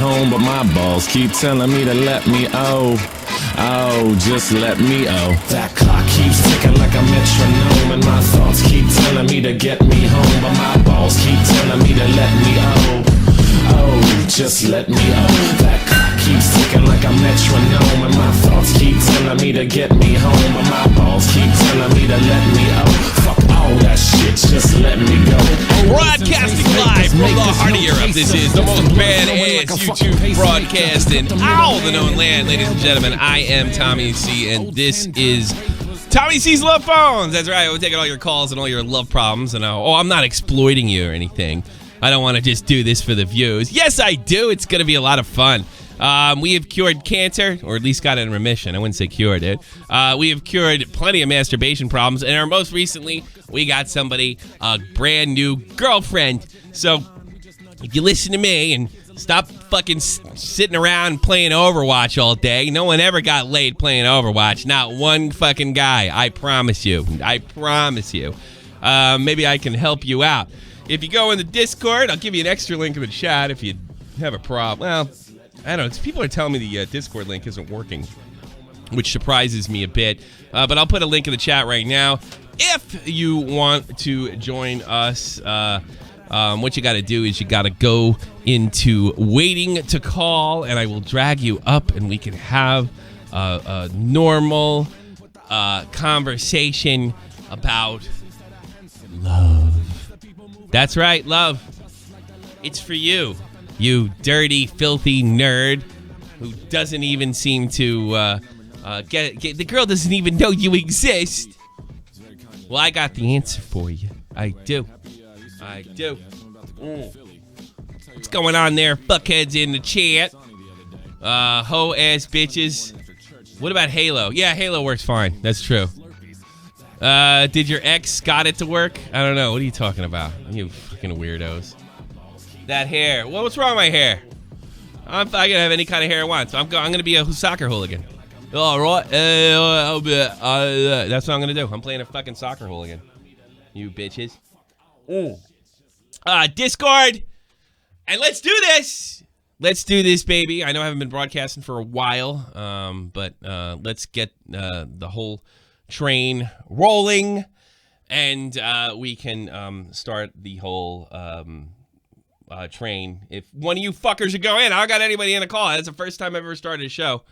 home, but my balls keep telling me to let me just let me That clock keeps ticking like a metronome, and my thoughts keep telling me to get me home, but my balls keep telling me to let me just let me That clock keeps ticking like a metronome, and my thoughts keep telling me to get me home, but my balls keep telling me to let me Fuck all that shit, just let me go. Broadcasting live from the heart of Europe, this is the most badass YouTube broadcast in all the known land. Ladies and gentlemen, I am Tommy C, and this is Tommy C's Love Phones. That's right, we're taking all your calls and all your love problems, and I'm not exploiting you or anything. I don't want to just do this for the views. Yes, I do. It's going to be a lot of fun. We have cured cancer, or at least got it in remission. I wouldn't say cured it. We have cured plenty of masturbation problems, and most recently, we got somebody a brand new girlfriend. So, if you listen to me and stop fucking sitting around playing Overwatch all day, no one ever got laid playing Overwatch. Not one fucking guy. I promise you. I promise you. Maybe I can help you out. If you go in the Discord, I'll give you an extra link in the chat if you have a problem. Well, I don't know. People are telling me the Discord link isn't working, which surprises me a bit. But I'll put a link in the chat right now. If you want to join us, what you got to do is you got to go into waiting to call, and I will drag you up, and we can have a normal conversation about love. That's right, love. It's for you, you dirty, filthy nerd who doesn't even seem to get the girl doesn't even know you exist. Well, I got the answer for you. I do. What's going on there, fuckheads in the chat? Hoe-ass bitches. What about Halo? Yeah, Halo works fine. That's true. Did your ex got it to work? I don't know. What are you talking about? You fucking weirdos. That hair. Well, what's wrong with my hair? I can have any kind of hair I want. So I'm going to be a soccer hooligan. All right. That's what I'm going to do. I'm playing a fucking soccer hooligan. You bitches. Discord. And let's do this. Let's do this, baby. I know I haven't been broadcasting for a while, but let's get the whole train rolling, and we can start the whole train. If one of you fuckers should go in, I don't got anybody in the call. That's the first time I've ever started a show,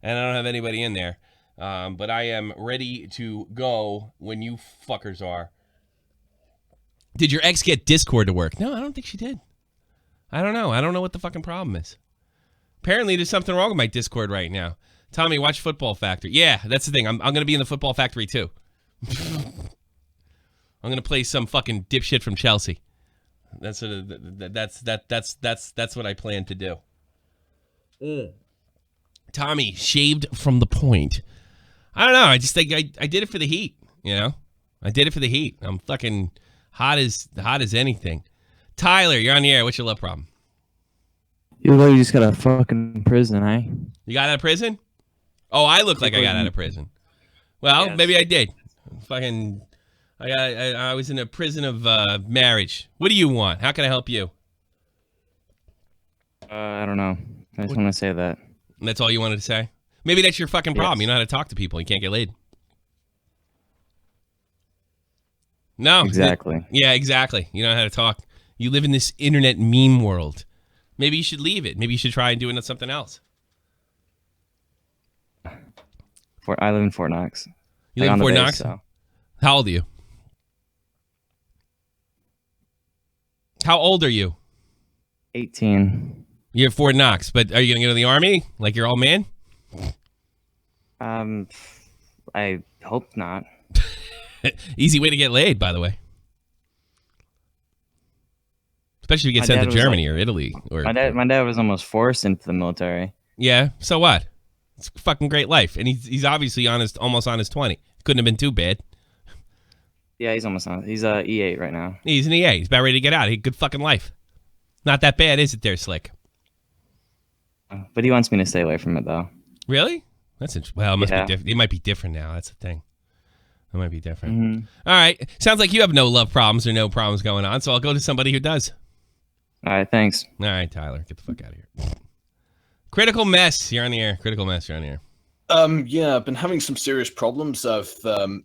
and I don't have anybody in there. But I am ready to go when you fuckers are. Did your ex get Discord to work? No, I don't think she did. I don't know. I don't know what the fucking problem is. Apparently, there's something wrong with my Discord right now. Tommy, watch Football Factory. Yeah, that's the thing. I'm going to be in the Football Factory too. I'm going to play some fucking dipshit from Chelsea. That's what I plan to do. Tommy, shaved from the point. I don't know. I just think I did it for the heat. You know, I did it for the heat. I'm fucking hot as anything. Tyler, you're on the air. What's your love problem? You look like you just got out of fucking prison, eh? You got out of prison? Oh, I look like I got out of prison. Well, yes. Maybe I did. Fucking, I was in a prison of marriage. What do you want? How can I help you? I don't know. I just want to say that. That's all you wanted to say? Maybe that's your fucking problem. Yes. You know how to talk to people. You can't get laid. No. Exactly. Yeah, exactly. You know how to talk. You live in this internet meme world. Maybe you should leave it. Maybe you should try and do something else. I live in Fort Knox. You live in Fort Knox? So. How old are you? How old are you? 18. You're at Fort Knox, but are you going to go to the Army? Like your old man? I hope not. Easy way to get laid, by the way. Especially if you get sent to Germany or Italy. Or my dad was almost forced into the military. Yeah, so what? It's a fucking great life. And he's obviously almost on his 20. Couldn't have been too bad. Yeah, he's almost on. He's E.H right now. He's an E.H. He's about ready to get out. He had a good fucking life. Not that bad, is it there, Slick? But he wants me to stay away from it, though. Really? Well, it must be different. It might be different now. That's the thing. It might be different. Mm-hmm. All right. Sounds like you have no love problems or no problems going on, so I'll go to somebody who does. All right, thanks. All right, Tyler. Get the fuck out of here. Critical mess. You're on the air. Critical mess. You're on the air. Yeah, I've been having some serious problems. I've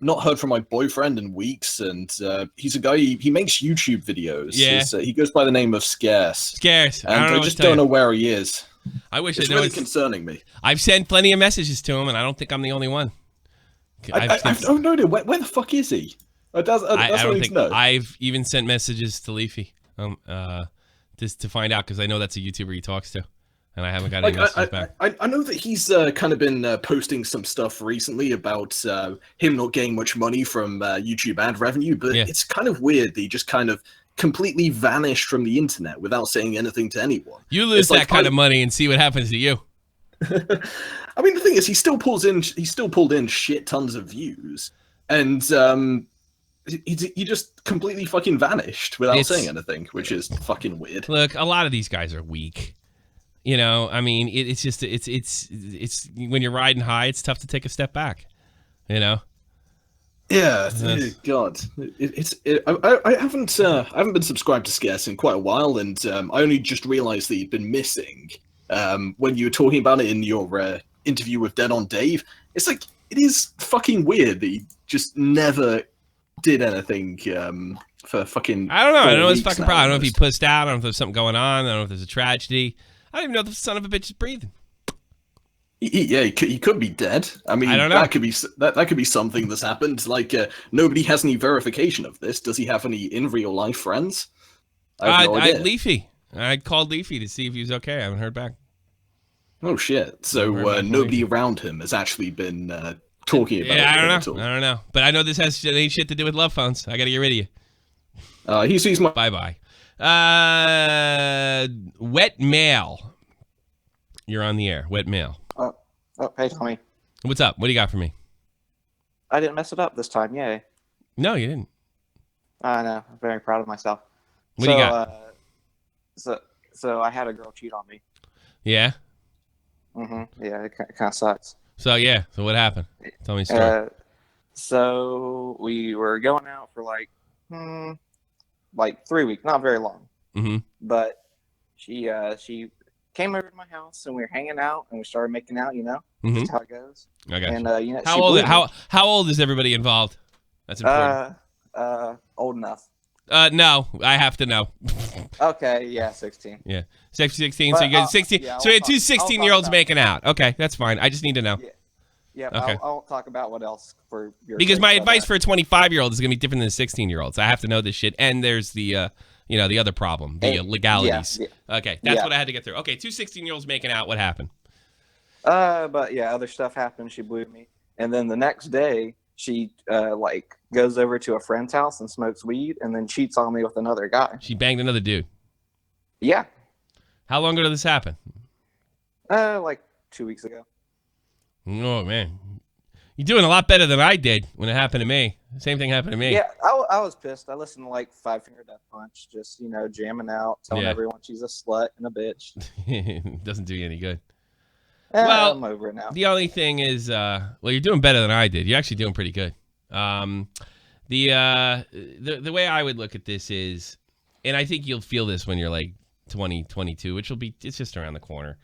not heard from my boyfriend in weeks, and he's a guy. He makes YouTube videos. Yeah. He goes by the name of Scarce. Scarce. And I just don't know where he is. I wish it's I know. Really concerning me. I've sent plenty of messages to him, and I don't think I'm the only one. I have no idea. Where the fuck is he? That's what I need to know. I've even sent messages to Leafy, just to find out, because I know that's a YouTuber he talks to. And I haven't got any messages back. I know that he's kind of been posting some stuff recently about him not getting much money from YouTube ad revenue, but it's kind of weird that he just kind of completely vanished from the internet without saying anything to anyone. You lose that kind of money and see what happens to you. I mean, the thing is, he still pulled in shit tons of views, and he just completely fucking vanished without saying anything, which is fucking weird. Look, a lot of these guys are weak. You know, I mean, it's just when you're riding high, it's tough to take a step back. You know. Yeah, God, I haven't been subscribed to Scarce in quite a while, and I only just realized that he'd been missing when you were talking about it in your interview with Dead on Dave. It's like, it is fucking weird that he just never did anything for fucking. I don't know. I don't know his fucking problem. I don't know if he pussed out. I don't know if there's something going on. I don't know if there's a tragedy. I don't even know if the son of a bitch is breathing. He could be dead. I mean, I don't know. That could be something that's happened. Like, nobody has any verification of this. Does he have any in real life friends? I have no idea. Leafy. I called Leafy to see if he was okay. I haven't heard back. Oh shit! So nobody around him has actually been talking about it. I don't know. But I know this has any shit to do with love phones. I got to get rid of you. He's my bye. Wet mail. You're on the air. Wet mail. Oh, hey, Tommy. What's up? What do you got for me? I didn't mess it up this time. Yay. No, you didn't. I know. I'm very proud of myself. What do you got? So I had a girl cheat on me. Yeah? Mm-hmm. Yeah, it kind of sucks. So what happened? Tell me a story. So we were going out for like 3 weeks, not very long. Mm-hmm. But she came over to my house and we were hanging out and we started making out. You know, just how it goes. I got and, you. You know, how old is everybody involved? That's important. Old enough. No, I have to know. Okay, yeah, 16. Yeah, 16. So you get 16. So we had two 16-year-olds making out. Okay, that's fine. I just need to know. Yeah. Okay. I'll talk about what else for your. Because my advice for a 25-year-old is going to be different than a 16-year-old. So I have to know this shit. And there's the the other problem, the legalities. Yeah. Okay, that's what I had to get through. Okay, two 16-year-olds making out. What happened? But yeah, other stuff happened. She blew me, and then the next day she goes over to a friend's house and smokes weed, and then cheats on me with another guy. She banged another dude. Yeah. How long ago did this happen? Like 2 weeks ago. Oh man, you're doing a lot better than I did when it happened to me. Same thing happened to me. Yeah, I was pissed. I listened to like Five Finger Death Punch, just jamming out, telling everyone she's a slut and a bitch. Doesn't do you any good. Well, I'm over it now. The only thing is, you're doing better than I did. You're actually doing pretty good. The way I would look at this is, and I think you'll feel this when you're like 20, 22, which it's just around the corner.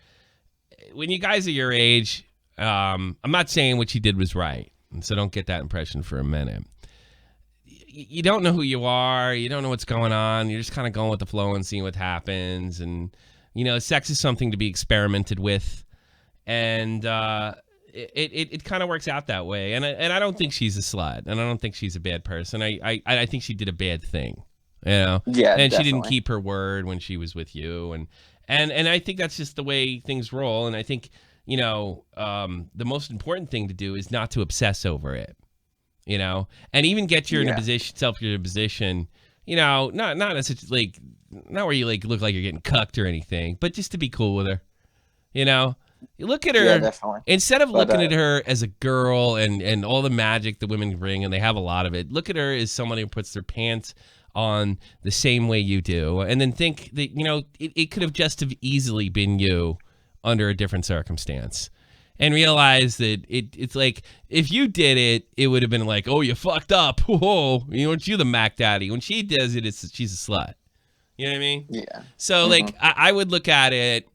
When you guys are your age, I'm not saying what you did was right, so don't get that impression for a minute. You don't know who you are. You don't know what's going on. You're just kind of going with the flow and seeing what happens. And, sex is something to be experimented with. And it kind of works out that way. And I don't think she's a slut. And I don't think she's a bad person. I think she did a bad thing. Yeah, and definitely. She didn't keep her word when she was with you. And I think that's just the way things roll. And I think, the most important thing to do is not to obsess over it. And even get you in a position, not necessarily not where you look like you're getting cucked or anything, but just to be cool with her. You look at her instead of looking at her as a girl and all the magic that women bring, and they have a lot of it. Look at her as someone who puts their pants on the same way you do, and then think that it could have just have easily been you under a different circumstance. And realize that it's like, if you did it, it would have been like, oh, you fucked up. Whoa, aren't you the Mac Daddy? When she does it, she's a slut. You know what I mean? Yeah. So, I would look at it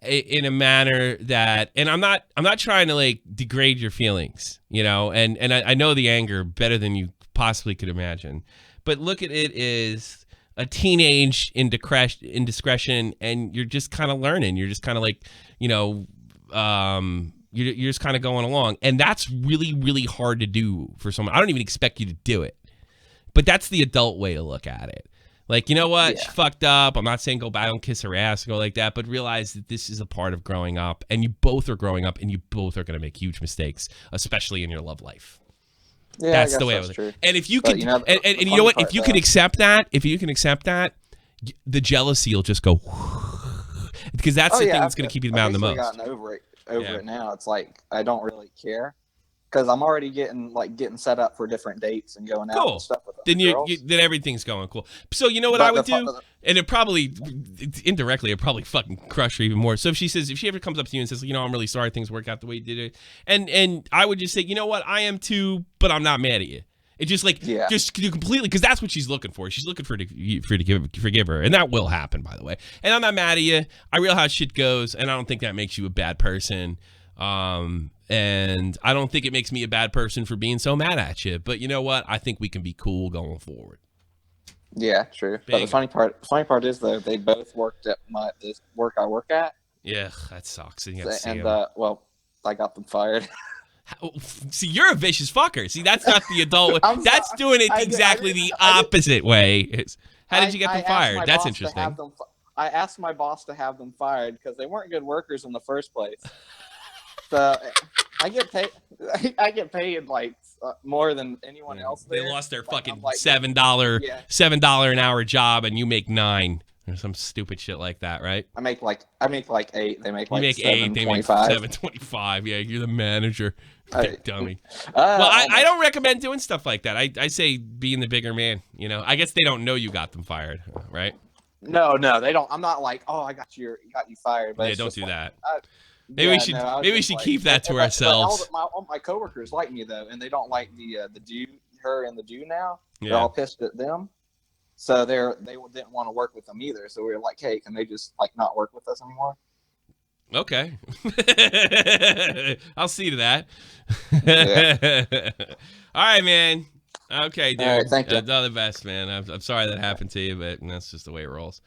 in a manner that, and I'm not trying to like degrade your feelings, you know, and I know the anger better than you possibly could imagine, but look at it as a teenage indiscretion, and you're just kind of learning. You're just kind of like, you know, you're just kind of going along, and that's really, really hard to do for someone. I don't even expect you to do it, but that's the adult way to look at it. Like, you know what? She fucked up. I'm not saying go back and kiss her ass or go like that, but realize that this is a part of growing up, and you both are growing up, and you both are going to make huge mistakes, especially in your love life. Yeah, that's the way I was. True. And if you can, and you know what? If you can accept that, the jealousy will just go, because that's the thing that's going to keep you down the most. I've gotten over it now. It's like I don't really care. Because I'm already getting set up for different dates and going out and stuff with them. Then everything's going cool. So you know what I would do, and it probably indirectly fucking crush her even more. So if she ever comes up to you and says, you know, I'm really sorry things worked out the way you did it, and I would just say, you know what, I am too, but I'm not mad at you. It's just like just completely, because that's what she's looking for. She's looking for you to forgive her, and that will happen, by the way. And I'm not mad at you. I realize how shit goes, and I don't think that makes you a bad person. And I don't think it makes me a bad person for being so mad at you. But you know what? I think we can be cool going forward. Yeah, true. But the funny part is though, they both worked at this work I work at. Yeah, that sucks. And well, I got them fired. See, you're a vicious fucker. See, that's not the adult way. That's doing it exactly the opposite way. How did you get them fired? That's interesting. I asked my boss to have them fired because they weren't good workers in the first place. So I get paid like more than anyone else. They lost their fucking $7 an hour job, and you make $9 or some stupid shit like that, right? I make like $8. They make like $8. They make $7.25. Yeah, you're the manager. Dummy. Well, I don't recommend doing stuff like that. I say being the bigger man. You know, I guess they don't know you got them fired, right? No, they don't. I'm not like, oh, I got you fired. But yeah, don't do that. Maybe we should keep that to ourselves. All my coworkers like me though, and they don't like her and the Jew now. Yeah. They're all pissed at them, so they didn't want to work with them either. So we were like, hey, can they just like not work with us anymore? Okay, I'll see to that. Yeah. All right, man. Okay, dude. All right, thank you. All the best, man. I'm sorry that happened to you, but that's just the way it rolls.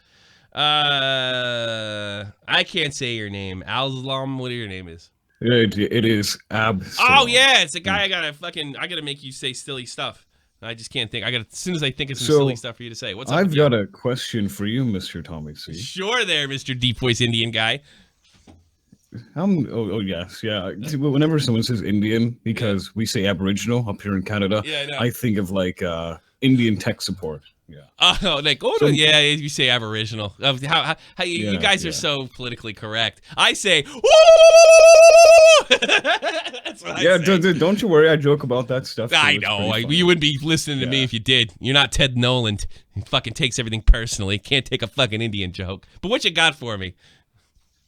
I can't say your name. Alzlam, what your name is? It is Absalom. Oh yeah, it's a guy I gotta make you say silly stuff. I just can't think. As soon as I think of some silly stuff for you to say. What's up? I've got a question for you, Mr. Tommy C. Sure there, Mr. Deep Voice Indian guy. Yes, yeah. Whenever someone says Indian, because we say Aboriginal up here in Canada, I think of like Indian tech support. Yeah. Oh, like you say Aboriginal. How you guys are so politically correct. I say, woo! That's what I say. Don't you worry. I joke about that stuff. I know. You wouldn't be listening to me if you did. You're not Ted Noland. He fucking takes everything personally. Can't take a fucking Indian joke. But what you got for me?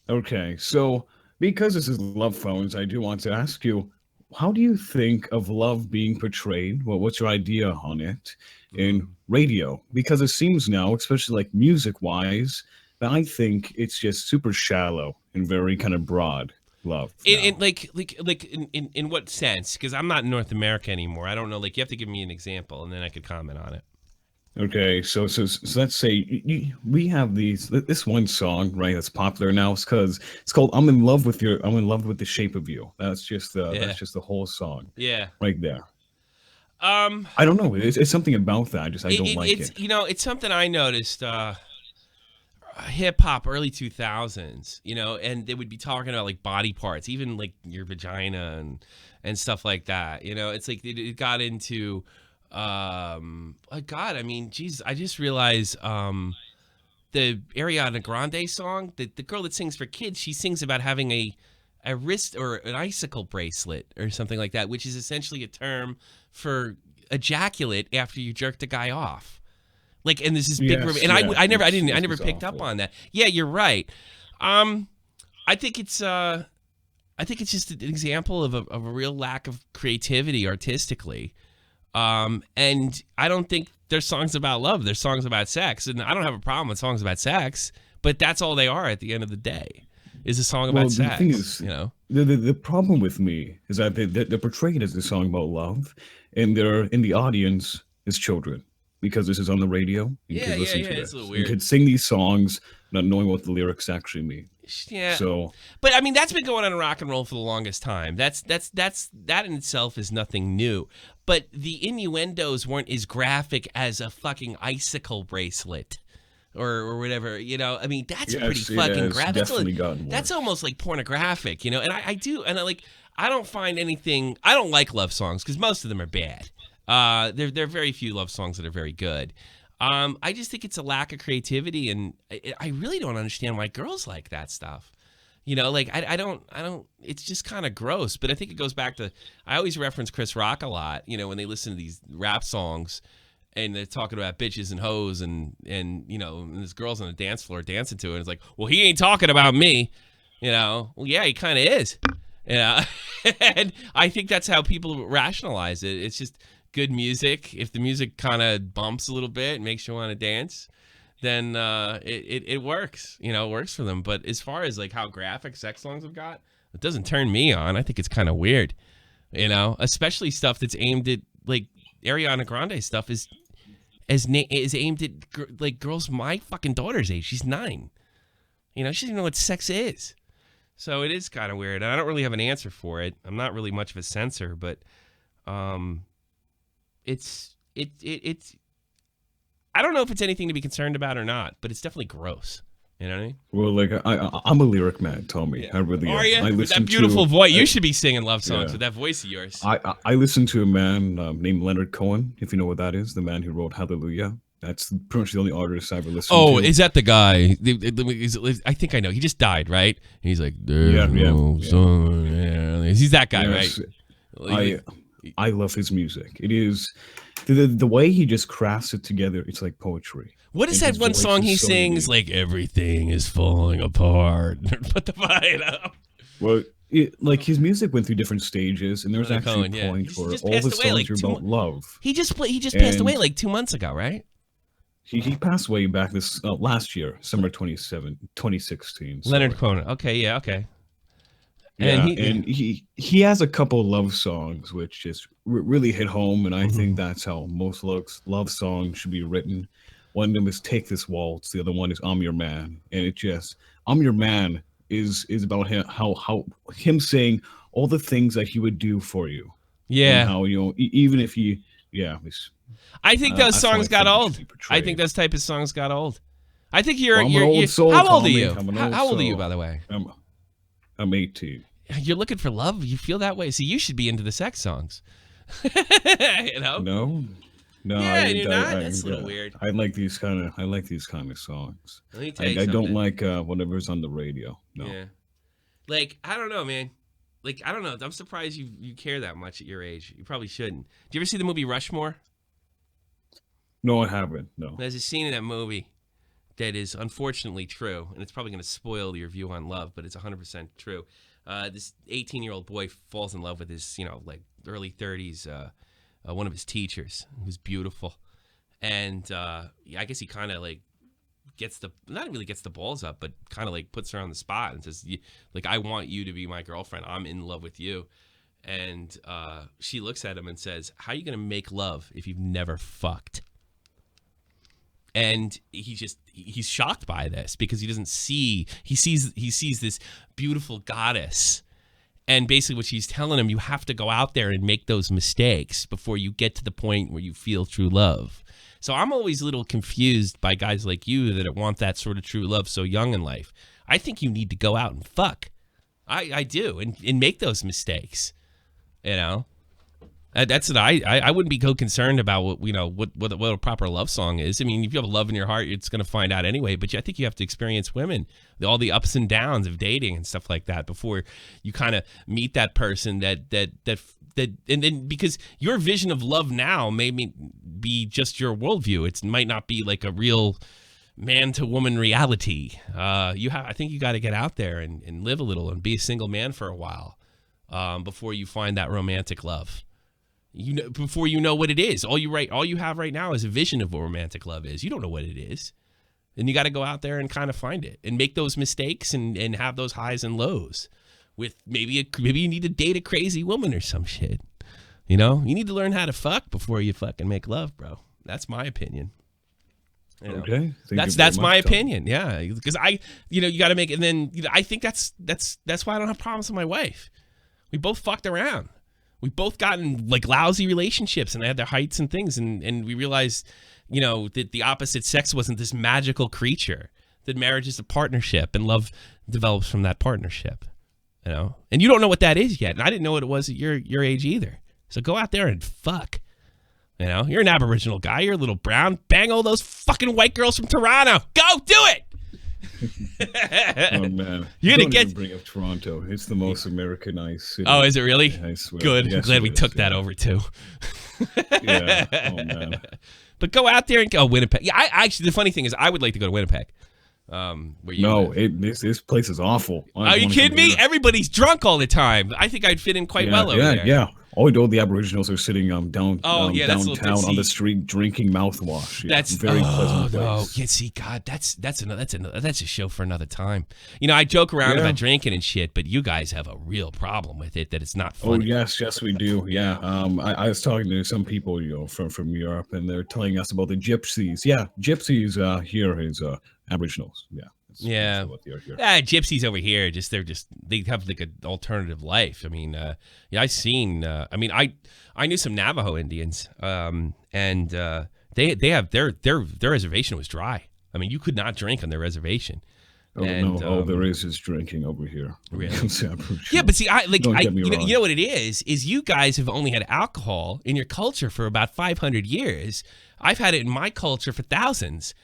Okay, so because this is Love Phones, I do want to ask you, how do you think of love being portrayed? Well, what's your idea on it in radio? Because it seems now, especially like music-wise, that I think it's just super shallow and very kind of broad love. In what sense? Because I'm not in North America anymore. I don't know. Like, you have to give me an example, and then I could comment on it. Okay, so let's say we have this one song, right, that's popular now. It's because it's called I'm in love with the shape of you. That's just the whole song. Yeah. Right there. I don't know. It's something about that. I don't like it. You know, it's something I noticed. Hip hop, early 2000s. You know, and they would be talking about like body parts, even like your vagina and stuff like that. You know, it's like it got into. God, I mean, Jesus, I just realized the Ariana Grande song, the girl that sings for kids, she sings about having a wrist or an icicle bracelet or something like that, which is essentially a term for ejaculate after you jerked a guy off. Like, and this is big, and I never picked up on that. Yeah, you're right. I think it's just an example of a real lack of creativity artistically. And I don't think there's songs about love. There's songs about sex, and I don't have a problem with songs about sex, but that's all they are at the end of the day. is a song about sex. The thing is, the problem with me is that they're portrayed as a song about love, and they're in the audience as children because this is on the radio. Yeah, it's a little weird. You could sing these songs not knowing what the lyrics actually mean. Yeah. So, but I mean, that's been going on in rock and roll for the longest time. That in itself is nothing new. But the innuendos weren't as graphic as a fucking icicle bracelet. Or whatever, I mean, that's pretty fucking graphic. That's almost like pornographic, and I don't find anything. I don't like love songs because most of them are bad. There are very few love songs that are very good. I just think it's a lack of creativity, and I really don't understand why girls like that stuff. I don't. It's just kind of gross. But I think it goes back to I always reference Chris Rock a lot. When they listen to these rap songs. And they're talking about bitches and hoes and and there's girls on the dance floor dancing to it. And it's like, well, he ain't talking about me, Well, yeah, he kind of is, And I think that's how people rationalize it. It's just good music. If the music kind of bumps a little bit and makes you want to dance, then it works. It works for them. But as far as like how graphic sex songs have got, it doesn't turn me on. I think it's kind of weird, especially stuff that's aimed at like Ariana Grande stuff is aimed at like girls my fucking daughter's age. She's 9. She doesn't even know what sex is. So it is kind of weird. I don't really have an answer for it. I'm not really much of a censor, but it's I don't know if it's anything to be concerned about or not, but it's definitely gross. You know what I mean? Well, like I'm a lyric man, Tommy. Yeah. I really am. Are you? I with that beautiful voice. You should be singing love songs with that voice of yours. I listen to a man named Leonard Cohen, if you know what that is, the man who wrote Hallelujah. That's pretty much the only artist I've ever listened to. Oh, is that the guy? I think I know. He just died, right? He's like, yeah. He's that guy, yes. Right? I love his music. It is the way he just crafts it together. It's like poetry. What is that one song he sings? Like everything is falling apart. Put the fire up. Well, like his music went through different stages, and there's actually a point where all the songs are about love. He just passed away like 2 months ago, right? He passed away back this last year, summer 2016. So. Leonard Cohen. Okay, yeah, okay. Yeah, and he has a couple of love songs which just really hit home, and I think that's how most love songs should be written. One of them is Take This Waltz. The other one is I'm Your Man. And it just, I'm Your Man is about him, how him saying all the things that he would do for you. Yeah. And how, even if he, I think those songs got old. I think those type of songs got old. I think you're old soul, how old are Tommy. you? How old are you, by the way? I'm 18. You're looking for love? You feel that way? See, you should be into the sex songs. No, yeah, you're not. That's a little weird. I like these kind of songs. Let me tell you I don't like whatever's on the radio. No. Yeah. Like, I don't know, man. Like, I don't know. I'm surprised you care that much at your age. You probably shouldn't. Do you ever see the movie Rushmore? No, I haven't. No. There's a scene in that movie that is unfortunately true, and it's probably going to spoil your view on love, but it's 100% true. This 18-year-old boy falls in love with his, like early 30s, one of his teachers, who's beautiful, and I guess he kind of like not really gets the balls up, but kind of like puts her on the spot and says, like, I want you to be my girlfriend. I'm in love with you. And she looks at him and says, how are you going to make love if you've never fucked? And he's shocked by this because he sees this beautiful goddess. And basically what she's telling him, you have to go out there and make those mistakes before you get to the point where you feel true love. So I'm always a little confused by guys like you that want that sort of true love so young in life. I think you need to go out and fuck. I do, and make those mistakes. That's what I wouldn't be so concerned about what a proper love song is. I mean, if you have love in your heart, it's going to find out anyway. But I think you have to experience women, all the ups and downs of dating and stuff like that before you kind of meet that person that and then because your vision of love now may be just your worldview. It might not be like a real man to woman reality. I think you got to get out there and live a little and be a single man for a while before you find that romantic love. Before you know what it is. All you have right now is a vision of what romantic love is. You don't know what it is. And you got to go out there and kind of find it and make those mistakes and have those highs and lows. With maybe you need to date a crazy woman or some shit. You know, you need to learn how to fuck before you fucking make love, bro. That's my opinion. You know? Okay, that's my opinion. Yeah, because you got to make it. And then I think that's why I don't have problems with my wife. We both fucked around. We both got in like lousy relationships, and they had their heights and things, and we realized, that the opposite sex wasn't this magical creature. That marriage is a partnership, and love develops from that partnership. And you don't know what that is yet, and I didn't know what it was at your age either. So go out there and fuck. You're an Aboriginal guy. You're a little brown. Bang all those fucking white girls from Toronto. Go do it. Oh man, you're gonna even bring up Toronto. It's the most Americanized city. Oh, is it really? I swear. Good. Yes, I'm glad we took that over too. Yeah. Oh man. But go out there and go Winnipeg. Yeah, I actually, the funny thing is, I would like to go to Winnipeg. This place is awful. Are you kidding me? Everybody's drunk all the time. I think I'd fit in quite well over there. Yeah. Oh, the Aboriginals are sitting downtown on the street drinking mouthwash. Yeah, that's very pleasant place. Oh, yeah. See, God, that's a show for another time. I joke around about drinking and shit, but you guys have a real problem with it. That it's not funny. Oh yes, we do. Yeah. I was talking to some people, from Europe, and they're telling us about the gypsies. Yeah, gypsies here is Aboriginals. Yeah. Yeah, gypsies over here. They have like an alternative life. I mean, I seen. I knew some Navajo Indians, and they have their reservation was dry. I mean, you could not drink on their reservation. Oh no! All there is drinking over here. Really? Yeah, but see, you know what it is you guys have only had alcohol in your culture for about 500 years. I've had it in my culture for thousands.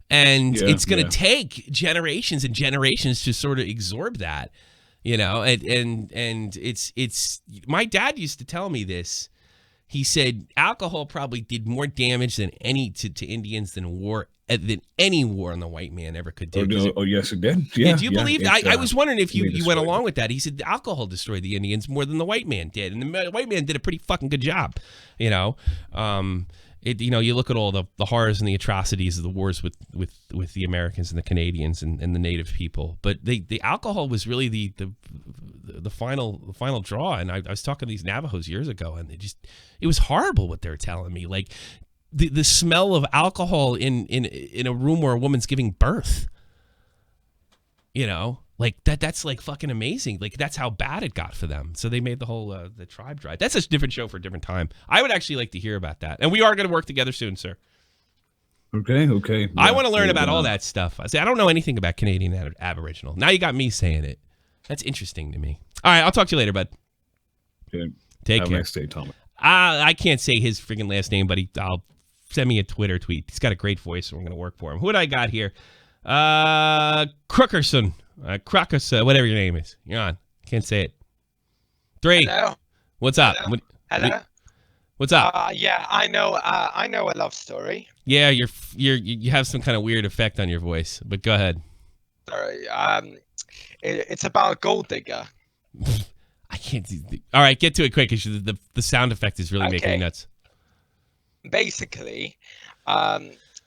And it's going to take generations and generations to sort of absorb that, and it's my dad used to tell me this. He said alcohol probably did more damage than to Indians than any war on the white man ever could do. Oh, yes, it did. Yeah. Do you believe that? I was wondering if you went along with that. He said alcohol destroyed the Indians more than the white man did. And the white man did a pretty fucking good job, you look at all the horrors and the atrocities of the wars with the Americans and the Canadians and the native people, but the alcohol was really the final draw. And I was talking to these Navajos years ago, and it was horrible what they were telling me. Like the smell of alcohol in a room where a woman's giving birth. Like that's like fucking amazing. Like that's how bad it got for them. So they made the whole the tribe drive. That's a different show for a different time. I would actually like to hear about that. And we are going to work together soon, sir. Okay. Yeah, I want to learn about all that stuff. I don't know anything about Canadian Aboriginal. Now you got me saying it. That's interesting to me. All right, I'll talk to you later, bud. Okay. Take care. Have a nice day, Tom. I can't say his freaking last name, but I'll send me a Twitter tweet. He's got a great voice, so we're going to work for him. Who do I got here? Crookerson. Crocus, whatever your name is. You're on. Can't say it. 3. Hello. What's up? Hello. What's up? Yeah, I know a love story. Yeah, you have some kind of weird effect on your voice, but go ahead. Sorry. It's about a gold digger. I can't. All right, get to it quick. The sound effect is really making me nuts. Basically,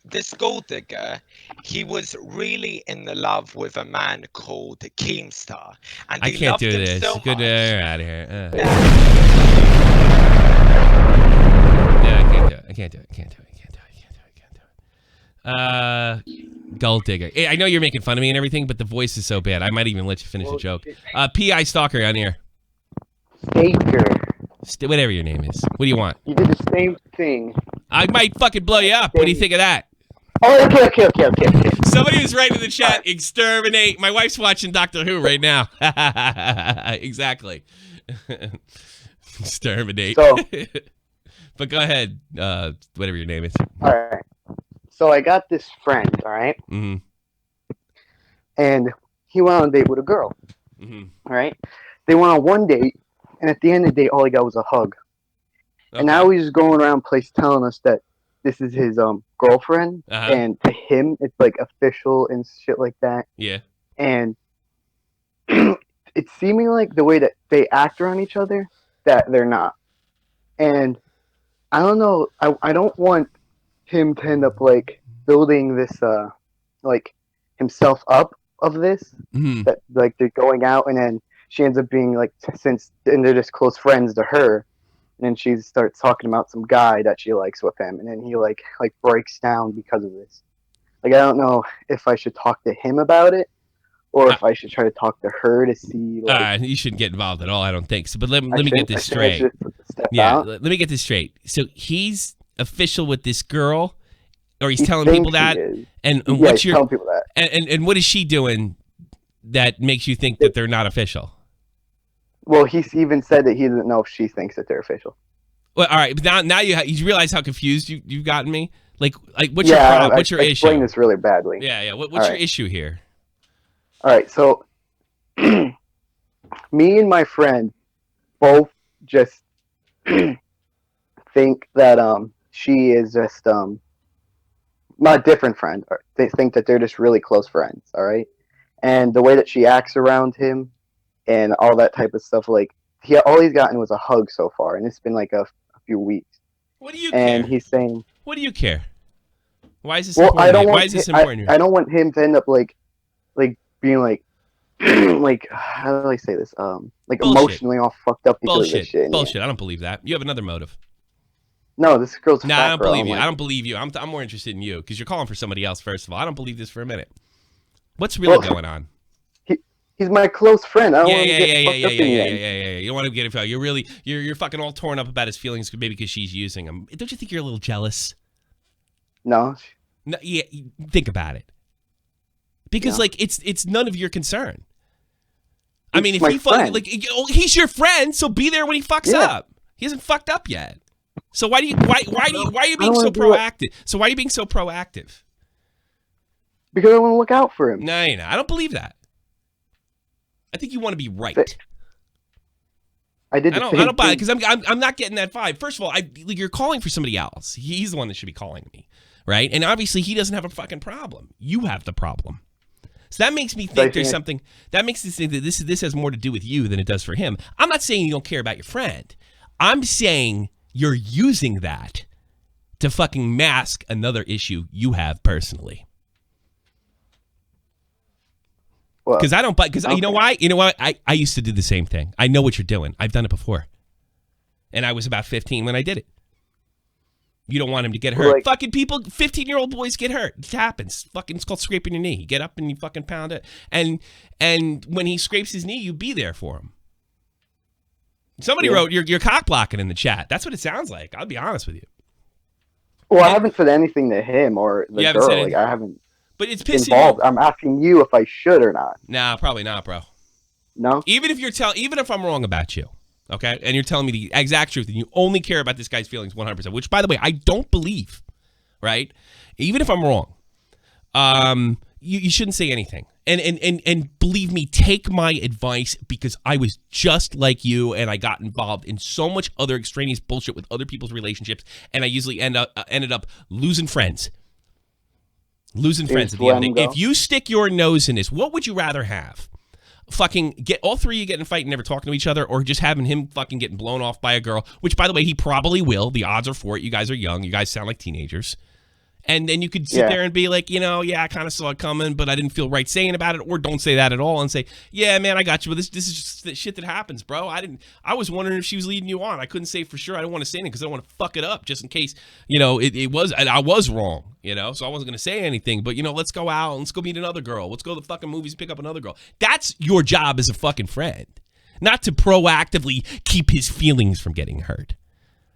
this gold digger, he was really in love with a man called Keemstar, and I can't do this. Good, you're out of here. Yeah, I can't do it. Gold digger. I know you're making fun of me and everything, but the voice is so bad. I might even let you finish the joke. P.I. Stalker on here. Staker. Whatever your name is. What do you want? You did the same thing. I might fucking blow you up. What do you think of that? Oh, okay. Somebody was writing in the chat, exterminate. My wife's watching Doctor Who right now. Exactly. Exterminate. So, but go ahead, whatever your name is. All right. So I got this friend, all right? Mm-hmm. And he went on a date with a girl. Mm-hmm. All right? They went on one date, and at the end of the day, all he got was a hug. Okay. And now he's going around place telling us that this is his girlfriend, and to him it's like official and shit like that. Yeah. And it's seeming like the way that they act around each other that they're not. And I don't know. I don't want him to end up like building this like himself up of this. Mhm. That like they're going out, and then she ends up being like and they're just close friends to her. And then she starts talking about some guy that she likes with him, and then he like breaks down because of this. Like I don't know if I should talk to him about it, or if I should try to talk to her to see. Like, you shouldn't get involved at all. I don't think so. But let me get this I straight. should step Yeah, out. let me get this straight. So he's official with this girl, or he's He telling thinks people that. he is. And Yeah, what's he's your telling people that. and what is she doing that makes you think that they're not official? Well, he's even said that he doesn't know if she thinks that they're official. Well, all right, but now you realize how confused you've gotten me. Like what's your Yeah, problem? What's your I issue? explained this really badly. Yeah. What's All your right. issue here? All right, so me and my friend both just think that she is just not a different friend. They think that they're just really close friends. All right, and the way that she acts around him and all that type of stuff, like all he's gotten was a hug so far, and it's been like a few weeks. What do you And care? he's saying, What do you care? Why is this "Well, important? Why is this important? I don't want him to end up like being like." Like how do I say this? Like Bullshit. emotionally all fucked up because of this shit. Bullshit. I don't believe that. You have another motive. No, this girl's a Nah, fat I don't girl. believe you. Like, I don't believe you. I'm more interested in you because you're calling for somebody else. First of all, I don't believe this for a minute. What's really going on? He's my close friend. I don't want to get fucked up in the end. Yeah. You don't want to get it. You're fucking all torn up about his feelings, maybe because she's using him. Don't you think you're a little jealous? No. No, yeah. Think about it. Because like it's none of your concern. I mean, if he he's your friend, so be there when he fucks up. He hasn't fucked up yet. So why are you being so proactive? So why are you being so proactive? Because I want to look out for him. No, I don't believe that. I think you want to be right. I don't buy it because I'm not getting that vibe. First of all, you're calling for somebody else. He's the one that should be calling me, right? And obviously he doesn't have a fucking problem. You have the problem. So that makes me think there's something. That makes me think that this has more to do with you than it does for him. I'm not saying you don't care about your friend. I'm saying you're using that to fucking mask another issue you have personally. Because I don't buy. Because you know why? You know what? I used to do the same thing. I know what you're doing. I've done it before, and I was about 15 when I did it. You don't want him to get hurt. Like, fucking people, 15-year-old boys get hurt. It happens. Fucking, it's called scraping your knee. You get up and you fucking pound it. And when he scrapes his knee, you be there for him. Somebody wrote, you're cock blocking in the chat. That's what it sounds like. I'll be honest with you. Well, I haven't said anything to him or the girl. Like, I haven't but it's pissing involved. you. I'm asking you if I should or not. Nah, probably not, bro. No? Even if I'm wrong about you. Okay, and you're telling me the exact truth, and you only care about this guy's feelings 100%, which, by the way, I don't believe, right? Even if I'm wrong, you shouldn't say anything. And believe me, take my advice because I was just like you, and I got involved in so much other extraneous bullshit with other people's relationships, and I usually ended up losing friends. Losing friends at the end of the day. If you stick your nose in this, what would you rather have? Fucking get all three of you getting in a fight and never talking to each other, or just having him fucking getting blown off by a girl, which, by the way, he probably will. The odds are for it. You guys are young. You guys sound like teenagers. And then you could sit there and be like, I kind of saw it coming, but I didn't feel right saying about it, or don't say that at all and say, yeah, man, I got you. But this is just the shit that happens, bro. I was wondering if she was leading you on. I couldn't say for sure. I didn't want to say anything because I don't want to fuck it up just in case, it was, and I was wrong, so I wasn't going to say anything. But, let's go out and let's go meet another girl. Let's go to the fucking movies and pick up another girl. That's your job as a fucking friend, not to proactively keep his feelings from getting hurt.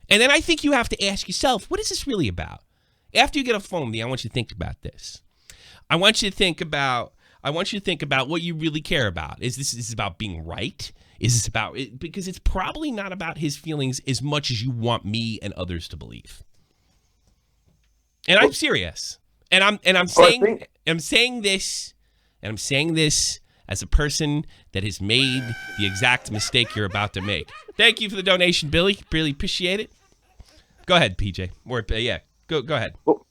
And then I think you have to ask yourself, what is this really about? After you get off the phone with me, I want you to think about this. I want you to think about what you really care about. Is this about being right? Is this about it? Because it's probably not about his feelings as much as you want me and others to believe. And I'm serious. And I'm saying this as a person that has made the exact mistake you're about to make. Thank you for the donation, Billy. Really appreciate it. Go ahead, PJ. Or yeah. Go ahead. Well,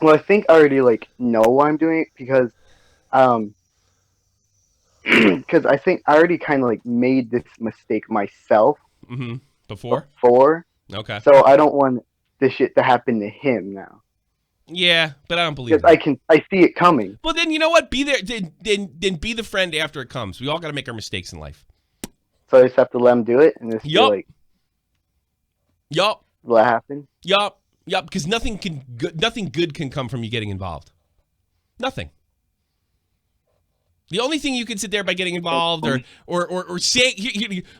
I think I already know why I'm doing it because I think I already kind of made this mistake myself. Before. Before. Okay. So I don't want this shit to happen to him now. Yeah, but I don't believe because I see it coming. Well, then you know what? Be there. Then be the friend after it comes. We all got to make our mistakes in life. So I just have to let him do it, and just be like, Yup. What happened? Yup. Because nothing good can come from you getting involved. Nothing. The only thing you can sit there by getting involved or say,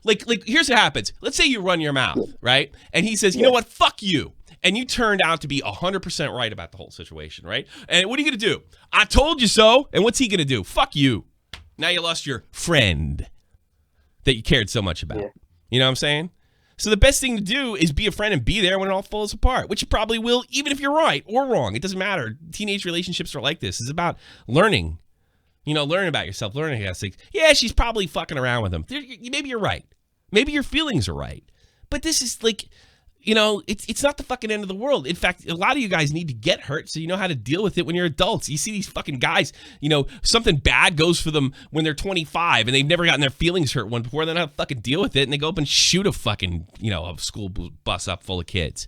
like here's what happens. Let's say you run your mouth, right? And he says, you know what? Fuck you. And you turned out to be 100% right about the whole situation, right? And what are you going to do? I told you so. And what's he going to do? Fuck you. Now you lost your friend that you cared so much about. Yeah. You know what I'm saying? So the best thing to do is be a friend and be there when it all falls apart, which you probably will, even if you're right or wrong. It doesn't matter. Teenage relationships are like this. It's about learning. Learn about yourself, learning how to think. Yeah, she's probably fucking around with him. Maybe you're right. Maybe your feelings are right. But this is like, it's not the fucking end of the world. In fact, a lot of you guys need to get hurt so you know how to deal with it when you're adults. You see these fucking guys, something bad goes for them when they're 25 and they've never gotten their feelings hurt one before. They don't have to fucking deal with it, and they go up and shoot a fucking, a school bus up full of kids.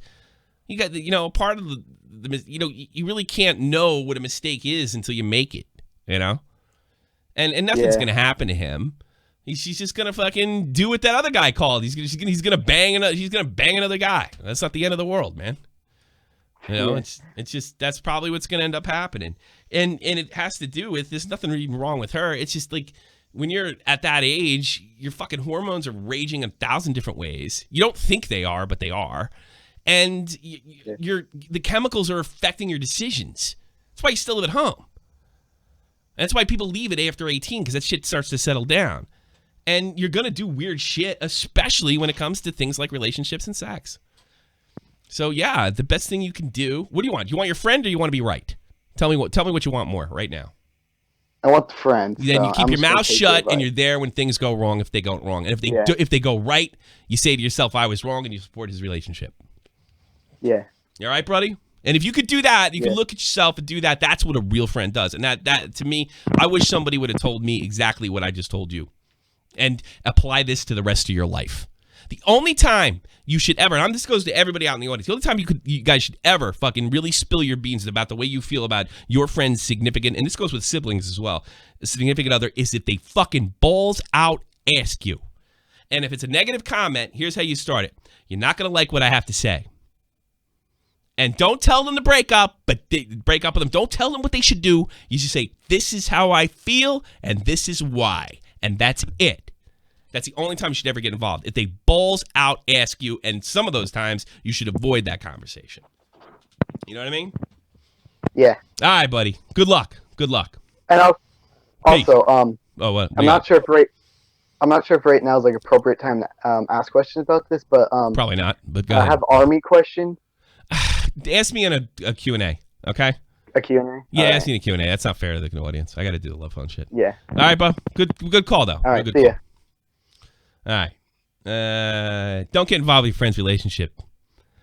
You got, part of the you really can't know what a mistake is until you make it, And nothing's going to happen to him. She's just going to fucking do what that other guy called. He's going to bang another guy. That's not the end of the world, man. It's just, that's probably what's going to end up happening. And it has to do with, there's nothing even wrong with her. It's just like, when you're at that age, your fucking hormones are raging 1,000 different ways. You don't think they are, but they are. And the chemicals are affecting your decisions. That's why you still live at home. That's why people leave it after 18, because that shit starts to settle down. And you're going to do weird shit, especially when it comes to things like relationships and sex. So, yeah, the best thing you can do. What do you want? Do you want your friend or you want to be right? Tell me what you want more right now. I want the friend. Then you keep your mouth shut and you're there when things go wrong if they go wrong. And if they go right, you say to yourself, I was wrong, and you support his relationship. Yeah. You all right, buddy? And if you could do that, you could look at yourself and do that. That's what a real friend does. And that to me, I wish somebody would have told me exactly what I just told you. And apply this to the rest of your life. The only time you should ever, and this goes to everybody out in the audience, the only time you guys should ever fucking really spill your beans about the way you feel about your friend's significant, and this goes with siblings as well, a significant other, is if they fucking balls out ask you. And if it's a negative comment, here's how you start it. You're not going to like what I have to say. And don't tell them to break up, but break up with them. Don't tell them what they should do. You should say, this is how I feel, and this is why. And that's it. That's the only time you should ever get involved. If they balls out ask you, and some of those times, you should avoid that conversation. You know what I mean? Yeah. All right, buddy. Good luck. And also, what? I'm not sure if right now is like appropriate time to ask questions about this, but probably not. But go ahead. I have Army question. Ask me in a Q&A, okay? A Q&A? Yeah, ask me in a Q&A. That's not fair to the audience. I got to do the love phone shit. Yeah. All right, bub. Good call, though. All right, good see ya. All right. Don't get involved with your friend's relationship.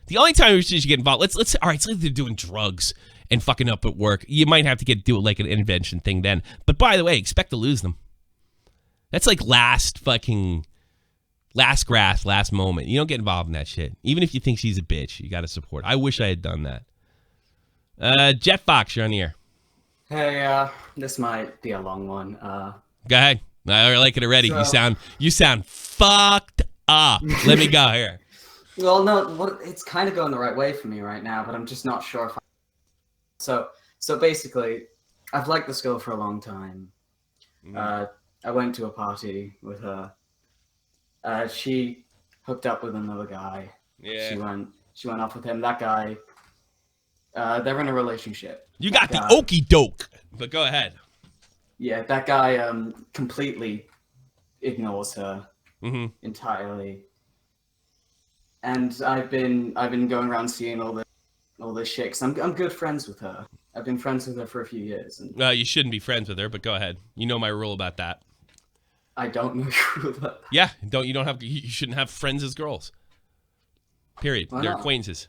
The only time you should get involved, let's say they're doing drugs and fucking up at work. You might have to do it like an intervention thing then. But by the way, expect to lose them. That's like last grasp, last moment. You don't get involved in that shit. Even if you think she's a bitch, you got to support. I wish I had done that. Jet Fox, you're on the air. Hey, this might be a long one. Go ahead. I like it already. You sound fucked up. Let me go here. Well, no, it's kind of going the right way for me right now, but I'm just not sure if So basically, I've liked this girl for a long time. I went to a party with her. She hooked up with another guy. Yeah. She went off with him. That guy, they're in a relationship. You got the okie doke, but go ahead. Yeah, that guy completely ignores her entirely. And I've been going around seeing all this shit, 'cause I'm good friends with her. I've been friends with her for a few years. And you shouldn't be friends with her, but go ahead. You know my rule about that. I don't know your rule about that. Yeah, you shouldn't have friends as girls. Period. They're acquaintances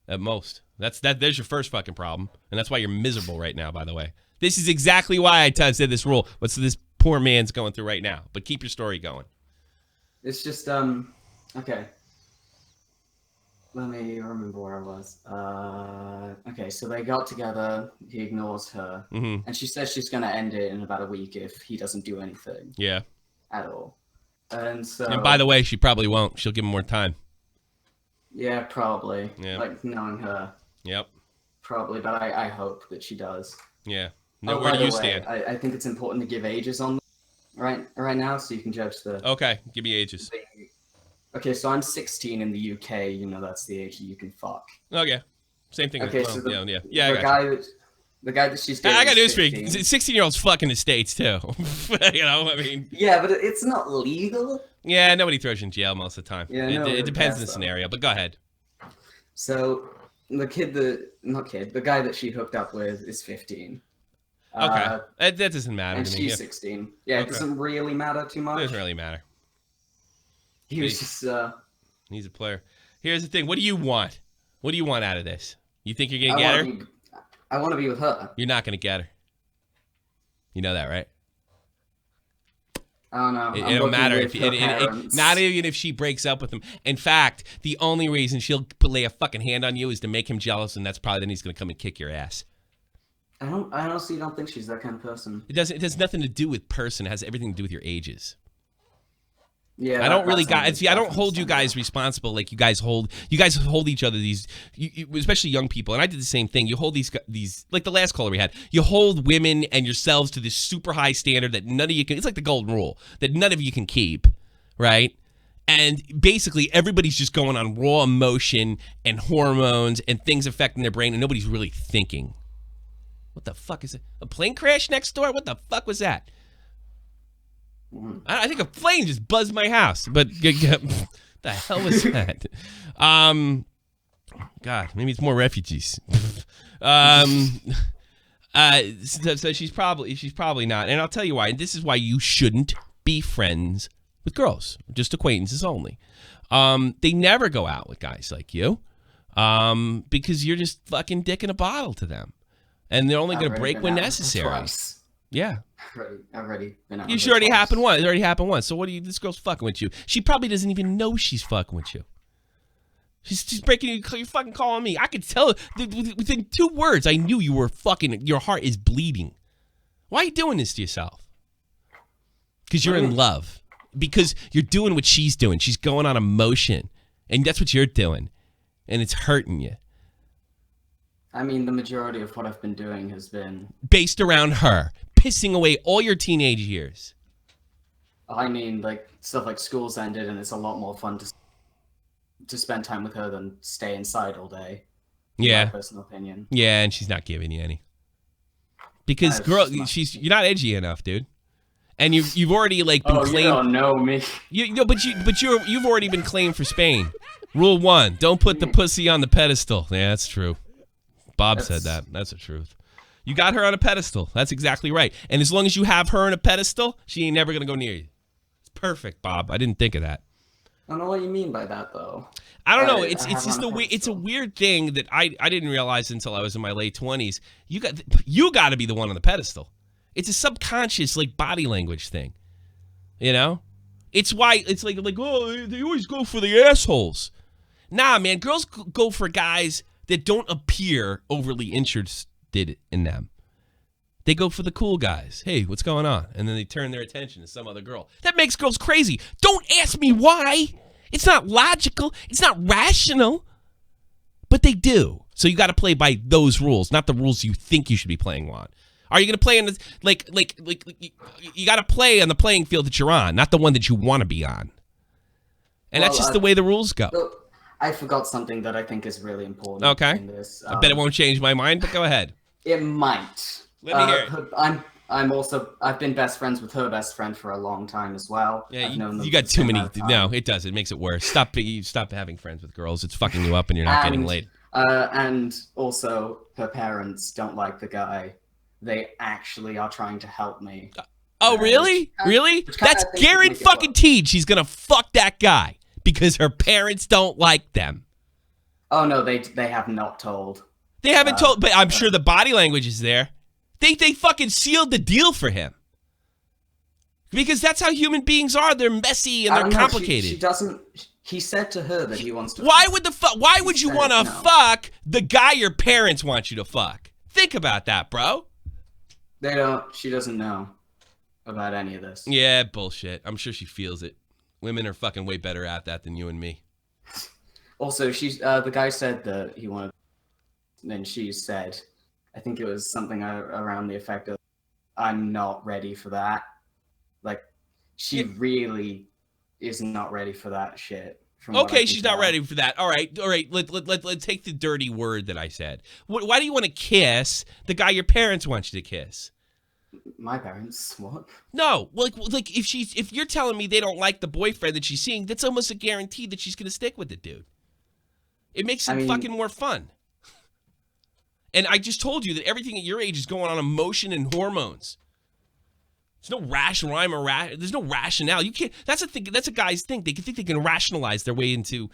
at most. There's your first fucking problem, and that's why you're miserable right now, by the way. This is exactly why I said this rule. What's this poor man's going through right now? But keep your story going. It's just okay. Let me remember where I was. Okay, so they got together. He ignores her, and she says she's gonna end it in about a week if he doesn't do anything. Yeah. At all. And so. And by the way, she probably won't. She'll give him more time. Yeah, probably. Yeah. Like knowing her. Yep. Probably, but I hope that she does. Yeah. No, where do you stand? I think it's important to give ages on right now, so you can judge the. Okay, give me ages. Okay, so I'm 16 in the UK. You know that's the age you can fuck. Okay, same thing. Okay, so the guy that she's dating. I got news for you. 16. 16-year-olds fuck in the States too. You know, I mean. Yeah, but it's not legal. Yeah, nobody throws you in jail most of the time. Yeah, it depends on the scenario. But go ahead. So the guy that she hooked up with is 15. Okay, that doesn't matter and to me. she's 16. Yeah, it doesn't really matter too much. It doesn't really matter. He was just. He's a player. Here's the thing. What do you want? What do you want out of this? You think you're gonna get her? I want to be with her. You're not gonna get her. You know that, right? I don't know. It don't matter if not even if she breaks up with him. In fact, the only reason she'll lay a fucking hand on you is to make him jealous, and that's probably then he's gonna come and kick your ass. I honestly don't think she's that kind of person. It has nothing to do with person. It has everything to do with your ages. Yeah, I don't really see. I don't hold you guys responsible like you guys hold each other especially young people. And I did the same thing. You hold these like the last caller we had. You hold women and yourselves to this super high standard that none of you can. It's like the golden rule that none of you can keep, right? And basically everybody's just going on raw emotion and hormones and things affecting their brain, and nobody's really thinking. What the fuck is it? A plane crash next door? What the fuck was that? I think a plane just buzzed my house, but the hell was that? God, maybe it's more refugees. So she's probably not, and I'll tell you why. And this is why you shouldn't be friends with girls, just acquaintances only. They never go out with guys like you, because you're just fucking dick in a bottle to them, and they're only going to break when necessary. Yeah. Already been out. It already happened once. It already happened once. So this girl's fucking with you. She probably doesn't even know she's fucking with you. She's breaking you. You're fucking calling me. I could tell within 2 words. I knew you were fucking. Your heart is bleeding. Why are you doing this to yourself? Because you're in love. Because you're doing what she's doing. She's going on emotion, and that's what you're doing, and it's hurting you. I mean, the majority of what I've been doing has been based around her, pissing away all your teenage years. I mean, like stuff like school's ended, and it's a lot more fun to spend time with her than stay inside all day. Yeah, my personal opinion. Yeah, and she's not giving you any because you're not edgy enough, dude. And you've already like been claimed. You don't know me. You've already been claimed for Spain. Rule 1: don't put the pussy on the pedestal. Yeah, that's true. Bob said that. That's the truth. You got her on a pedestal. That's exactly right. And as long as you have her on a pedestal, she ain't never going to go near you. It's perfect, Bob. I didn't think of that. I don't know what you mean by that, though. I don't know. It's just it's a weird thing that I didn't realize until I was in my late 20s. You got to be the one on the pedestal. It's a subconscious like body language thing. You know? It's why it's like oh, they always go for the assholes. Nah, man, girls go for guys that don't appear overly interested in them. They go for the cool guys. Hey, what's going on? And then they turn their attention to some other girl. That makes girls crazy. Don't ask me why. It's not logical. It's not rational. But they do. So you got to play by those rules, not the rules you think you should be playing on. Are you going to play in you got to play on the playing field that you're on, not the one that you want to be on. And that's just the way the rules go. I forgot something that I think is really important. Okay. In this. I bet it won't change my mind, but go ahead. It might. Let me hear it. I've been best friends with her best friend for a long time as well. Yeah, you got too many. No, it does. It makes it worse. Stop having friends with girls. It's fucking you up, and you're not getting laid. And also, her parents don't like the guy. They actually are trying to help me. Oh, really? Really? That's guaranteed. She's gonna fuck that guy because her parents don't like them. Oh no, they have not told. They haven't told, but I'm sure the body language is there. They fucking sealed the deal for him. Because that's how human beings are. They're messy and they're complicated. She doesn't. He said to her that he wants to. Why would you want to no. fuck the guy your parents want you to fuck? Think about that, bro. They don't. She doesn't know about any of this. Yeah, bullshit. I'm sure she feels it. Women are fucking way better at that than you and me. Also, she's the guy said that he wanted, and then she said, I think it was something around the effect of, "I'm not ready for that." Like, she really is not ready for that shit. Okay, she's not ready for that. All right. Let's take the dirty word that I said. Why do you want to kiss the guy your parents want you to kiss? My parents? What? No, like if you're telling me they don't like the boyfriend that she's seeing, that's almost a guarantee that she's gonna stick with it, dude. It makes it fucking more fun. And I just told you that everything at your age is going on emotion and hormones. There's no rational rhyme or there's no rationale. You can't. That's a thing. That's a guy's thing. They think they can rationalize their way into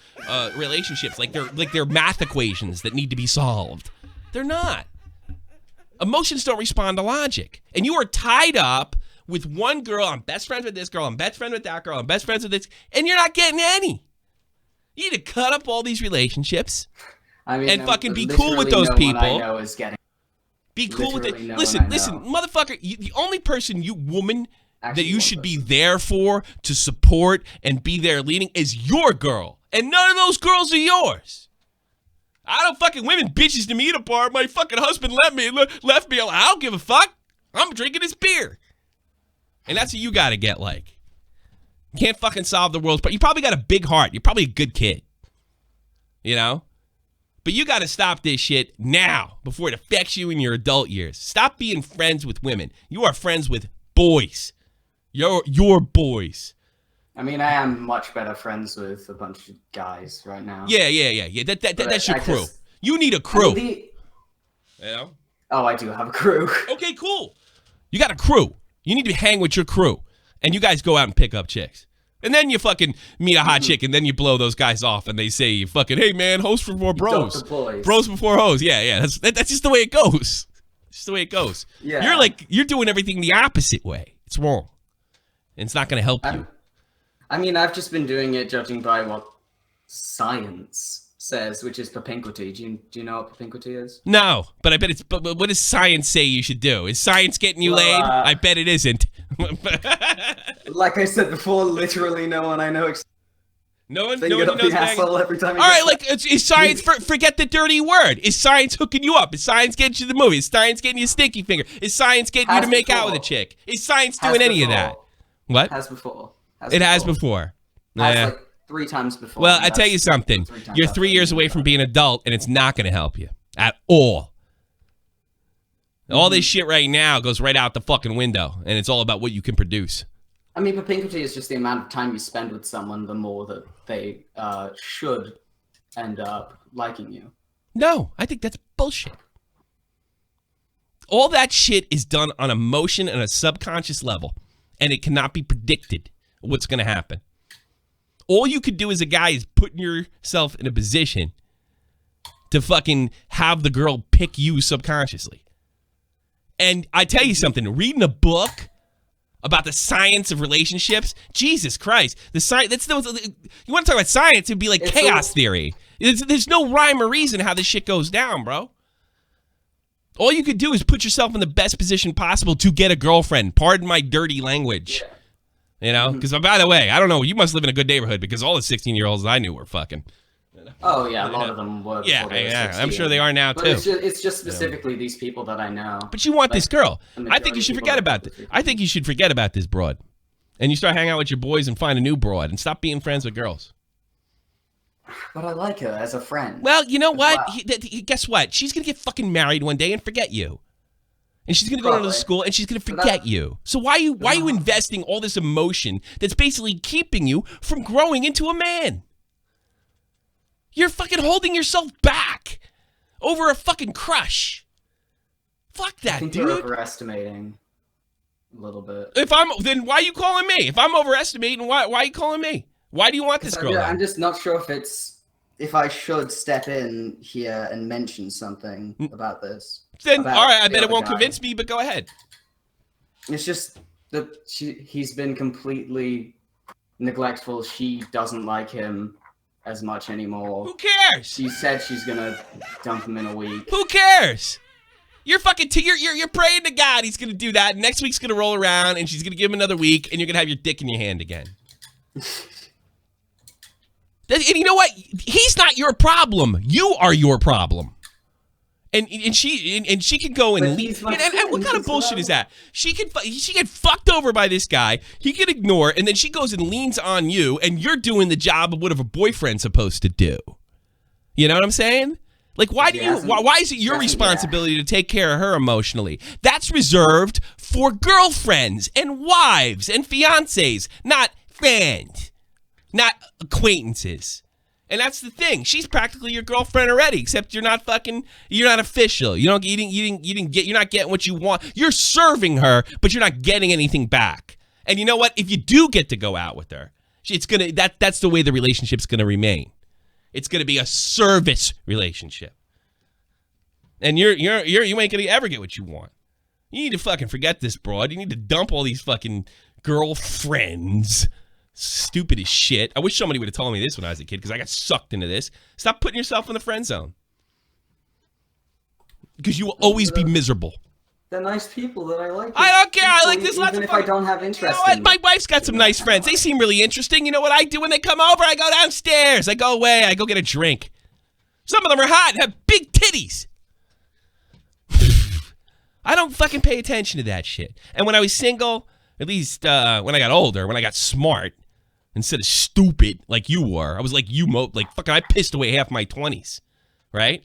relationships, like they're math equations that need to be solved. They're not. Emotions don't respond to logic, and you are tied up with one girl. I'm best friends with this girl. I'm best friend with that girl. I'm best friends with this, and you're not getting any. You need to cut up all these relationships, and fucking be cool with those people. I know is getting. Be cool with it. Listen, motherfucker. The only person, woman, that you should be there for, to support, and be there leading is your girl. And none of those girls are yours. I don't fucking women bitches to me apart. My fucking husband left me. I don't give a fuck. I'm drinking his beer. And that's what you got to get like. You can't fucking solve the world's problem. You probably got a big heart. You're probably a good kid. You know? But you got to stop this shit now before it affects you in your adult years. Stop being friends with women. You are friends with boys. Your boys. I mean, I am much better friends with a bunch of guys right now. Yeah. That's your crew. You need a crew. You know? Oh, I do have a crew. Okay, cool. You got a crew. You need to hang with your crew. And you guys go out and pick up chicks. And then you fucking meet a hot chick, and then you blow those guys off, and they say, you fucking, hey, man, host for more bros. Bros before hoes. Yeah. That's just the way it goes. It's just the way it goes. Yeah. You're doing everything the opposite way. It's wrong. And it's not going to help you. I mean, I've just been doing it judging by what science says, which is propinquity. Do you know what propinquity is? No, but I bet it's. But what does science say you should do? Is science getting you laid? I bet it isn't. Like I said before, literally no one I know. No one knows every time. All right, like is science? Forget the dirty word. Is science hooking you up? Is science getting you to the movie? Is science getting you a stinky finger? Is science getting you to make out with a chick? Is science doing any of that? What? Has before. It has before. Like 3 times before. Well, I tell you something. You're 3 years away from being an adult, and it's not going to help you at all. All this shit right now goes right out the fucking window, and it's all about what you can produce. I mean, propinquity is just the amount of time you spend with someone, the more that they should end up liking you. No, I think that's bullshit. All that shit is done on emotion and a subconscious level, and it cannot be predicted what's going to happen. All you could do as a guy is putting yourself in a position to fucking have the girl pick you subconsciously. And I tell you something, reading a book about the science of relationships, Jesus Christ, the science. You want to talk about science? It'd be like chaos theory. There's no rhyme or reason how this shit goes down, bro. All you could do is put yourself in the best position possible to get a girlfriend. Pardon my dirty language. Yeah. You know, because by the way, I don't know, you must live in a good neighborhood because all the 16-year-olds I knew were fucking. Oh yeah, a lot of them were. Yeah, I'm sure they are now too. It's just specifically these people that I know. But you want this girl. I think you should forget about this. I think you should forget about this broad, and you start hanging out with your boys and find a new broad, and stop being friends with girls. But I like her as a friend. Well, you know what? Guess what? She's gonna get fucking married one day and forget you. And she's going to go to school and she's going to forget you. So why are you investing all this emotion that's basically keeping you from growing into a man? You're fucking holding yourself back over a fucking crush. Fuck that, I think dude. You're overestimating a little bit. Then why are you calling me? If I'm overestimating, why are you calling me? Why do you want this girl? I'm just not sure if I should step in here and mention something about this. Then, all right, I bet it won't convince me, but go ahead. It's just that he's been completely neglectful. She doesn't like him. as much anymore. Who cares? She said she's gonna dump him in a week. Who cares? You're fucking you're praying to God he's gonna do that. Next week's gonna roll around and she's gonna give him another week and you're gonna have your dick in your hand again. And you know what? He's not your problem. You are your problem. And she can go and leave. And what kind of bullshit is that? She get fucked over by this guy. He can ignore, and then she goes and leans on you, and you're doing the job of what a boyfriend's supposed to do. You know what I'm saying? Like, why is it your responsibility to take care of her emotionally? That's reserved for girlfriends and wives and fiancés, not friends, not acquaintances. And that's the thing. She's practically your girlfriend already, except you're not official. You're not getting what you want. You're serving her, but you're not getting anything back. And you know what? If you do get to go out with her, that's the way the relationship's gonna remain. It's gonna be a service relationship. And you ain't gonna ever get what you want. You need to fucking forget this broad. You need to dump all these fucking girlfriends. Stupid as shit. I wish somebody would have told me this when I was a kid because I got sucked into this. Stop putting yourself in the friend zone. Because you will always be miserable. They're nice people that I like. I don't care. I like this. Even if I don't have interest you know in them. My wife's got some nice friends. They seem really interesting. You know what I do when they come over? I go downstairs. I go away. I go get a drink. Some of them are hot and have big titties. I don't fucking pay attention to that shit. And when I was single, at least when I got older, when I got smart, instead of stupid like you were, I was like fucking I pissed away half my 20s, right?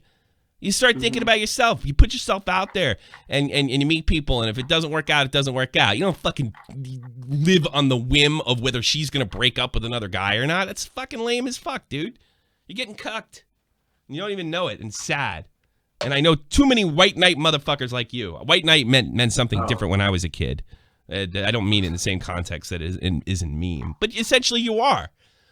You start thinking about yourself. You put yourself out there and you meet people, and if it doesn't work out, it doesn't work out. You don't fucking live on the whim of whether she's going to break up with another guy or not. That's fucking lame as fuck, dude. You're getting cucked. You don't even know it, and sad. And I know too many white knight motherfuckers like you. White knight meant something different when I was a kid. I don't mean it in the same context that isn't meme. But essentially you are.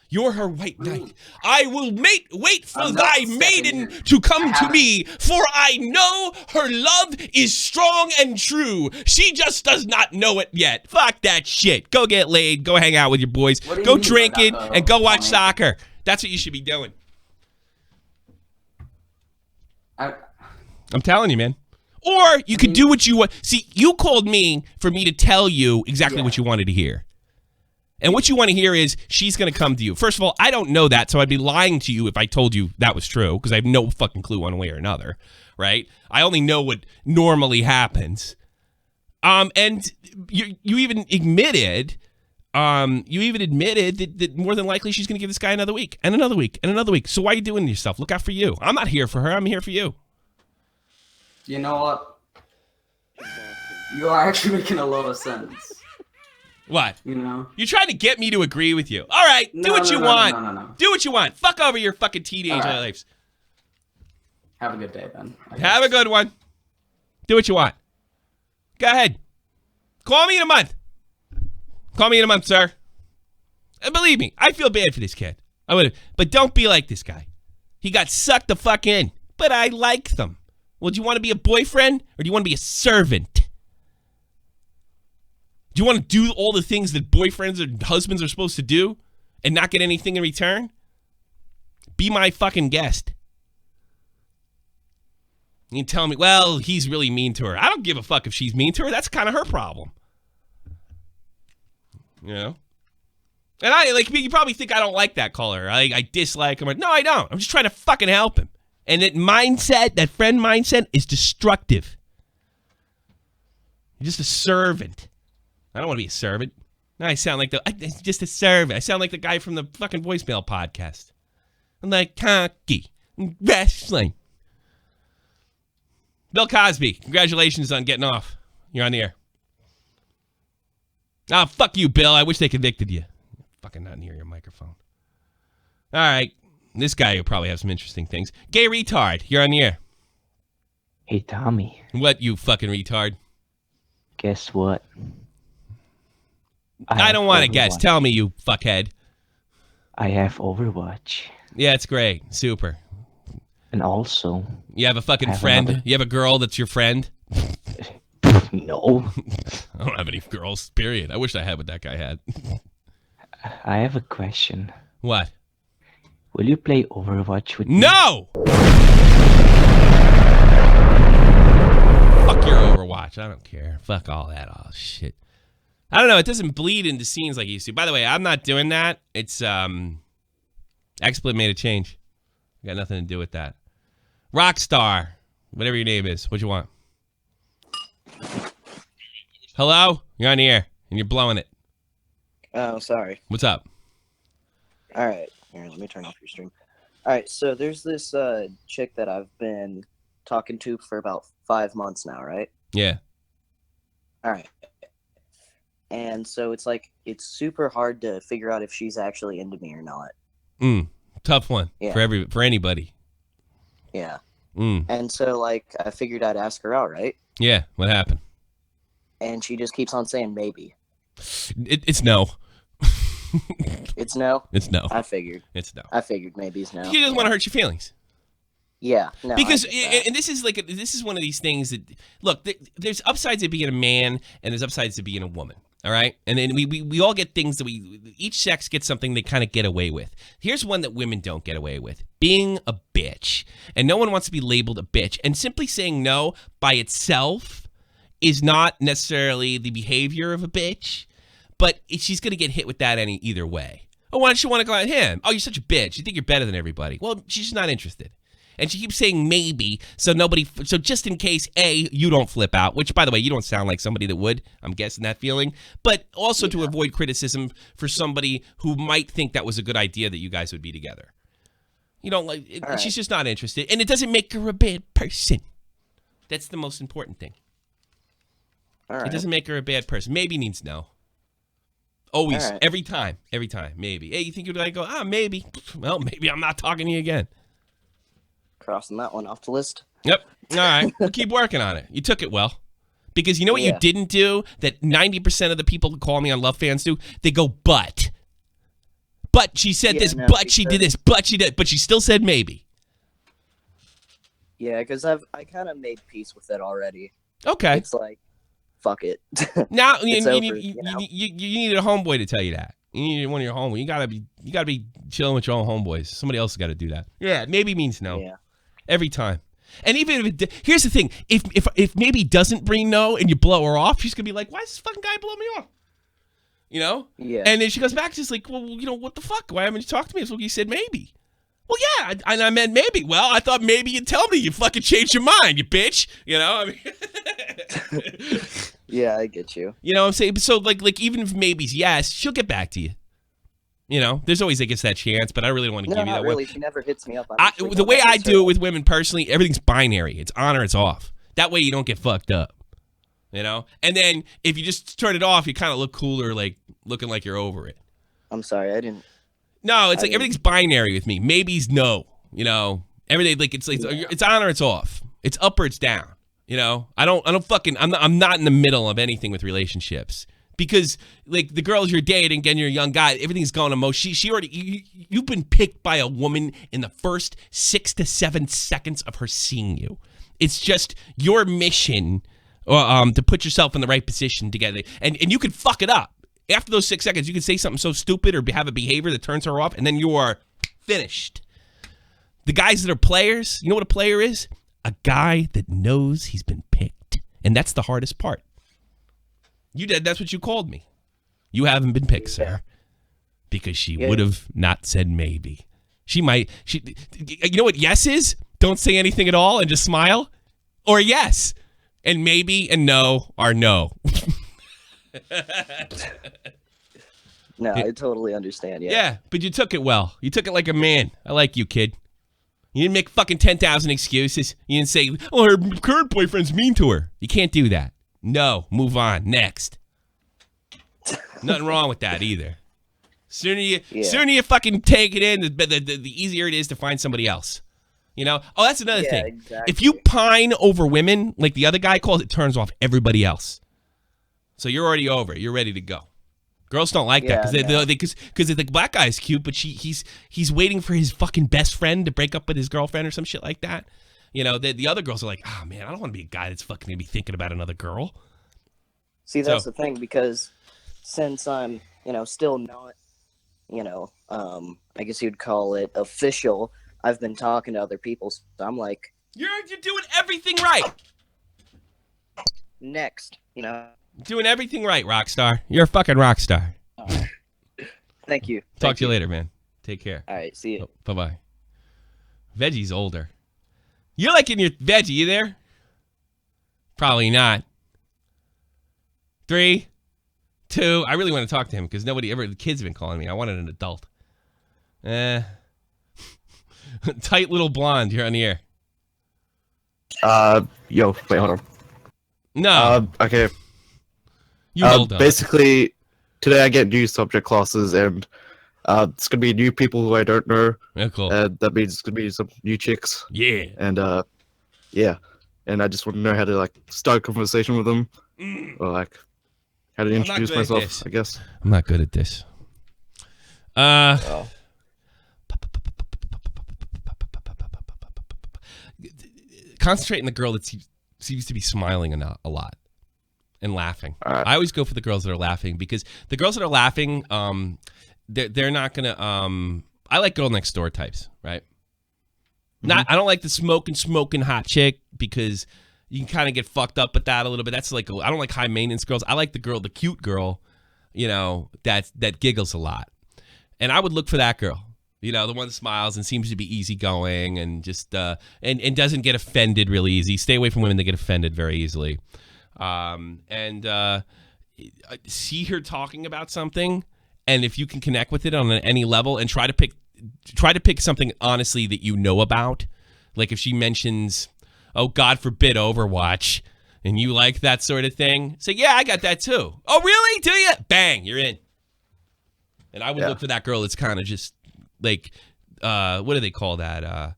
You're her white knight. I will wait for thy maiden to come to me, for I know her love is strong and true. She just does not know it yet. Fuck that shit. Go get laid. Go hang out with your boys. Go drinking and go watch soccer. That's what you should be doing. I'm telling you, man. Or you could do what you want. See, you called me for me to tell you exactly what you wanted to hear. And what you want to hear is she's going to come to you. First of all, I don't know that, so I'd be lying to you if I told you that was true, because I have no fucking clue one way or another, right? I only know what normally happens. And you even admitted that more than likely she's going to give this guy another week and another week and another week. So why are you doing to yourself? Look out for you. I'm not here for her. I'm here for you. You know what? You are actually making a lot of sense. What? You know? You're trying to get me to agree with you. All right, do what you want. No. Do what you want. Fuck over your fucking teenage lives. Have a good day, then. Have a good one. Do what you want. Go ahead. Call me in a month. Call me in a month, sir. And believe me, I feel bad for this kid. I would, but don't be like this guy. He got sucked the fuck in. But I like them. Well, do you want to be a boyfriend or do you want to be a servant? Do you want to do all the things that boyfriends or husbands are supposed to do and not get anything in return? Be my fucking guest. You can tell me, well, he's really mean to her. I don't give a fuck if she's mean to her. That's kind of her problem. You know? And you probably think I don't like that caller. I dislike him. No, I don't. I'm just trying to fucking help him. And that mindset, that friend mindset, is destructive. You're just a servant. I don't want to be a servant. No, I sound like just a servant. I sound like the guy from the fucking voicemail podcast. I'm like cocky, wrestling. Bill Cosby, congratulations on getting off. You're on the air. Ah, fuck you, Bill. I wish they convicted you. Fucking not near your microphone. All right. This guy will probably have some interesting things. Gay retard, you're on the air. Hey, Tommy. What, you fucking retard? Guess what? I don't want to guess. Tell me, you fuckhead. I have Overwatch. Yeah, it's great. Super. And also... You have a fucking friend? You have a girl that's your friend? No. I don't have any girls, period. I wish I had what that guy had. I have a question. What? will you play Overwatch with me? No! Fuck your Overwatch. I don't care. Fuck all that. Oh, shit. I don't know. It doesn't bleed into scenes like it used to. By the way, I'm not doing that. It's, XSplit made a change. Got nothing to do with that. Rockstar. Whatever your name is. What you want? Hello? You're on the air, and you're blowing it. Oh, sorry. What's up? All right. Here, let me turn off your stream. All right, so there's this chick that I've been talking to for about 5 months now, right? Yeah. All right. And so it's like, it's super hard to figure out if she's actually into me or not. Tough one for anybody. Yeah. And so, like, I figured I'd ask her out, right? Yeah. What happened? And she just keeps on saying maybe. It's no. It's no? It's no. I figured. It's no. I figured maybe it's no. You just want to hurt your feelings. Yeah. No, because, and this is one of these things that, look, there's upsides to being a man and there's upsides to being a woman. All right. And then we all get things that each sex gets something they kind of get away with. Here's one that women don't get away with: being a bitch. And no one wants to be labeled a bitch. And simply saying no by itself is not necessarily the behavior of a bitch, but she's going to get hit with that either way. Oh, why don't you want to go at him? Oh, you're such a bitch. You think you're better than everybody. Well, she's just not interested. And she keeps saying maybe, so just in case, A, you don't flip out, which, by the way, you don't sound like somebody that would. I'm guessing that feeling. But also to avoid criticism for somebody who might think that was a good idea that you guys would be together. You don't like, she's just not interested. And it doesn't make her a bad person. That's the most important thing. It doesn't make her a bad person. Maybe means no. Always, every time, maybe. Hey, you think you're going to go, maybe. Well, maybe I'm not talking to you again. Crossing that one off the list. Yep. All right. We'll keep working on it. You took it well. Because you know what you didn't do that 90% of the people who call me on Love Fans do? They go, but she said this, but she did this, but she did, but she still said maybe. Yeah, because I kind of made peace with it already. Okay. It's like, fuck it. Now you need a homeboy to tell you that. You need one of your homeboys. You gotta be chilling with your own homeboys. Somebody else has got to do that. Yeah, maybe means no. Yeah. Every time. And even if here's the thing, if maybe doesn't bring no and you blow her off, she's gonna be like, why is this fucking guy blowing me off? You know? Yeah. And then she goes back, she's like, well, you know, what the fuck? Why haven't you talked to me? So you said maybe. Well, yeah, I meant maybe. Well, I thought maybe you'd tell me. You fucking changed your mind, you bitch. You know? I mean, yeah, I get you. You know what I'm saying? So, like even if maybe's yes, she'll get back to you. You know, there's always, I guess, that chance, but I really don't want to give you that really. one. She never hits me up. The way I do it with women personally, everything's binary. It's on or it's off. That way you don't get fucked up. You know? And then if you just turn it off, you kind of look cooler, like looking like you're over it. I'm sorry, I didn't. No, it's like everything's binary with me. Maybe's no. You know? Everything, like it's on or it's off. It's up or it's down. You know? I'm not in the middle of anything with relationships. Because like the girls you're dating, again, you're a young guy, everything's going emotional. She already you've been picked by a woman in the first 6 to 7 seconds of her seeing you. It's just your mission to put yourself in the right position together. And you could fuck it up. After those 6 seconds, you could say something so stupid or have a behavior that turns her off, and then you are finished. The guys that are players, you know what a player is? A guy that knows he's been picked. And that's the hardest part. You did. That's what you called me. You haven't been picked, sir. Because she would have not said maybe. You know what yes is? Don't say anything at all and just smile. Or yes. And maybe and no are no. No, I totally understand. Yeah. Yeah, but you took it well. You took it like a man. I like you, kid. You didn't make fucking 10,000 excuses. You didn't say, oh, her current boyfriend's mean to her. You can't do that. No, move on. Next. Nothing wrong with that either. Sooner you fucking take it in, the easier it is to find somebody else. You know? Oh, that's another thing. Exactly. If you pine over women, like the other guy calls, it turns off everybody else. So you're already over it. You're ready to go. Girls don't like that because they think black guy's cute, but he's waiting for his fucking best friend to break up with his girlfriend or some shit like that. You know, the other girls are like, oh, man, I don't want to be a guy that's fucking going to be thinking about another girl. See, that's the thing, because since I'm, still not, I guess you'd call it official. I've been talking to other people, so I'm like, you're doing everything right. Next, doing everything right, rock star. You're a fucking rock star. Thank you. Talk to you later, man. Take care. All right, see you. Bye bye. Veggie's older. You're like in your Veggie. You there? Probably not. 3, 2. I really want to talk to him because the kids have been calling me. I wanted an adult. Tight little blonde. You're on the air. Yo, wait, hold on. No. Okay. You hold on. Basically, today I get new subject classes, and it's gonna be new people who I don't know. Yeah, cool. That means it's gonna be some new chicks. Yeah. And yeah, and I just want to know how to like start a conversation with them, or like how to introduce myself. I guess I'm not good at this. Concentrate on the girl that seems to be smiling a lot and laughing. I always go for the girls that are laughing because the girls that are laughing, they're not gonna. I like girl next door types, right? I don't like the smoking hot chick because you can kind of get fucked up with that a little bit. That's like I don't like high maintenance girls. I like the cute girl, that giggles a lot, and I would look for that girl. The one that smiles and seems to be easygoing and just and doesn't get offended really easy. Stay away from women that get offended very easily. And see her talking about something, and if you can connect with it on any level, and try to pick something honestly that you know about. Like if she mentions, oh God forbid, Overwatch, and you like that sort of thing, say, yeah, I got that too. Oh really? Do you? Bang, you're in. And I would look for that girl that's kind of just like, what do they call that?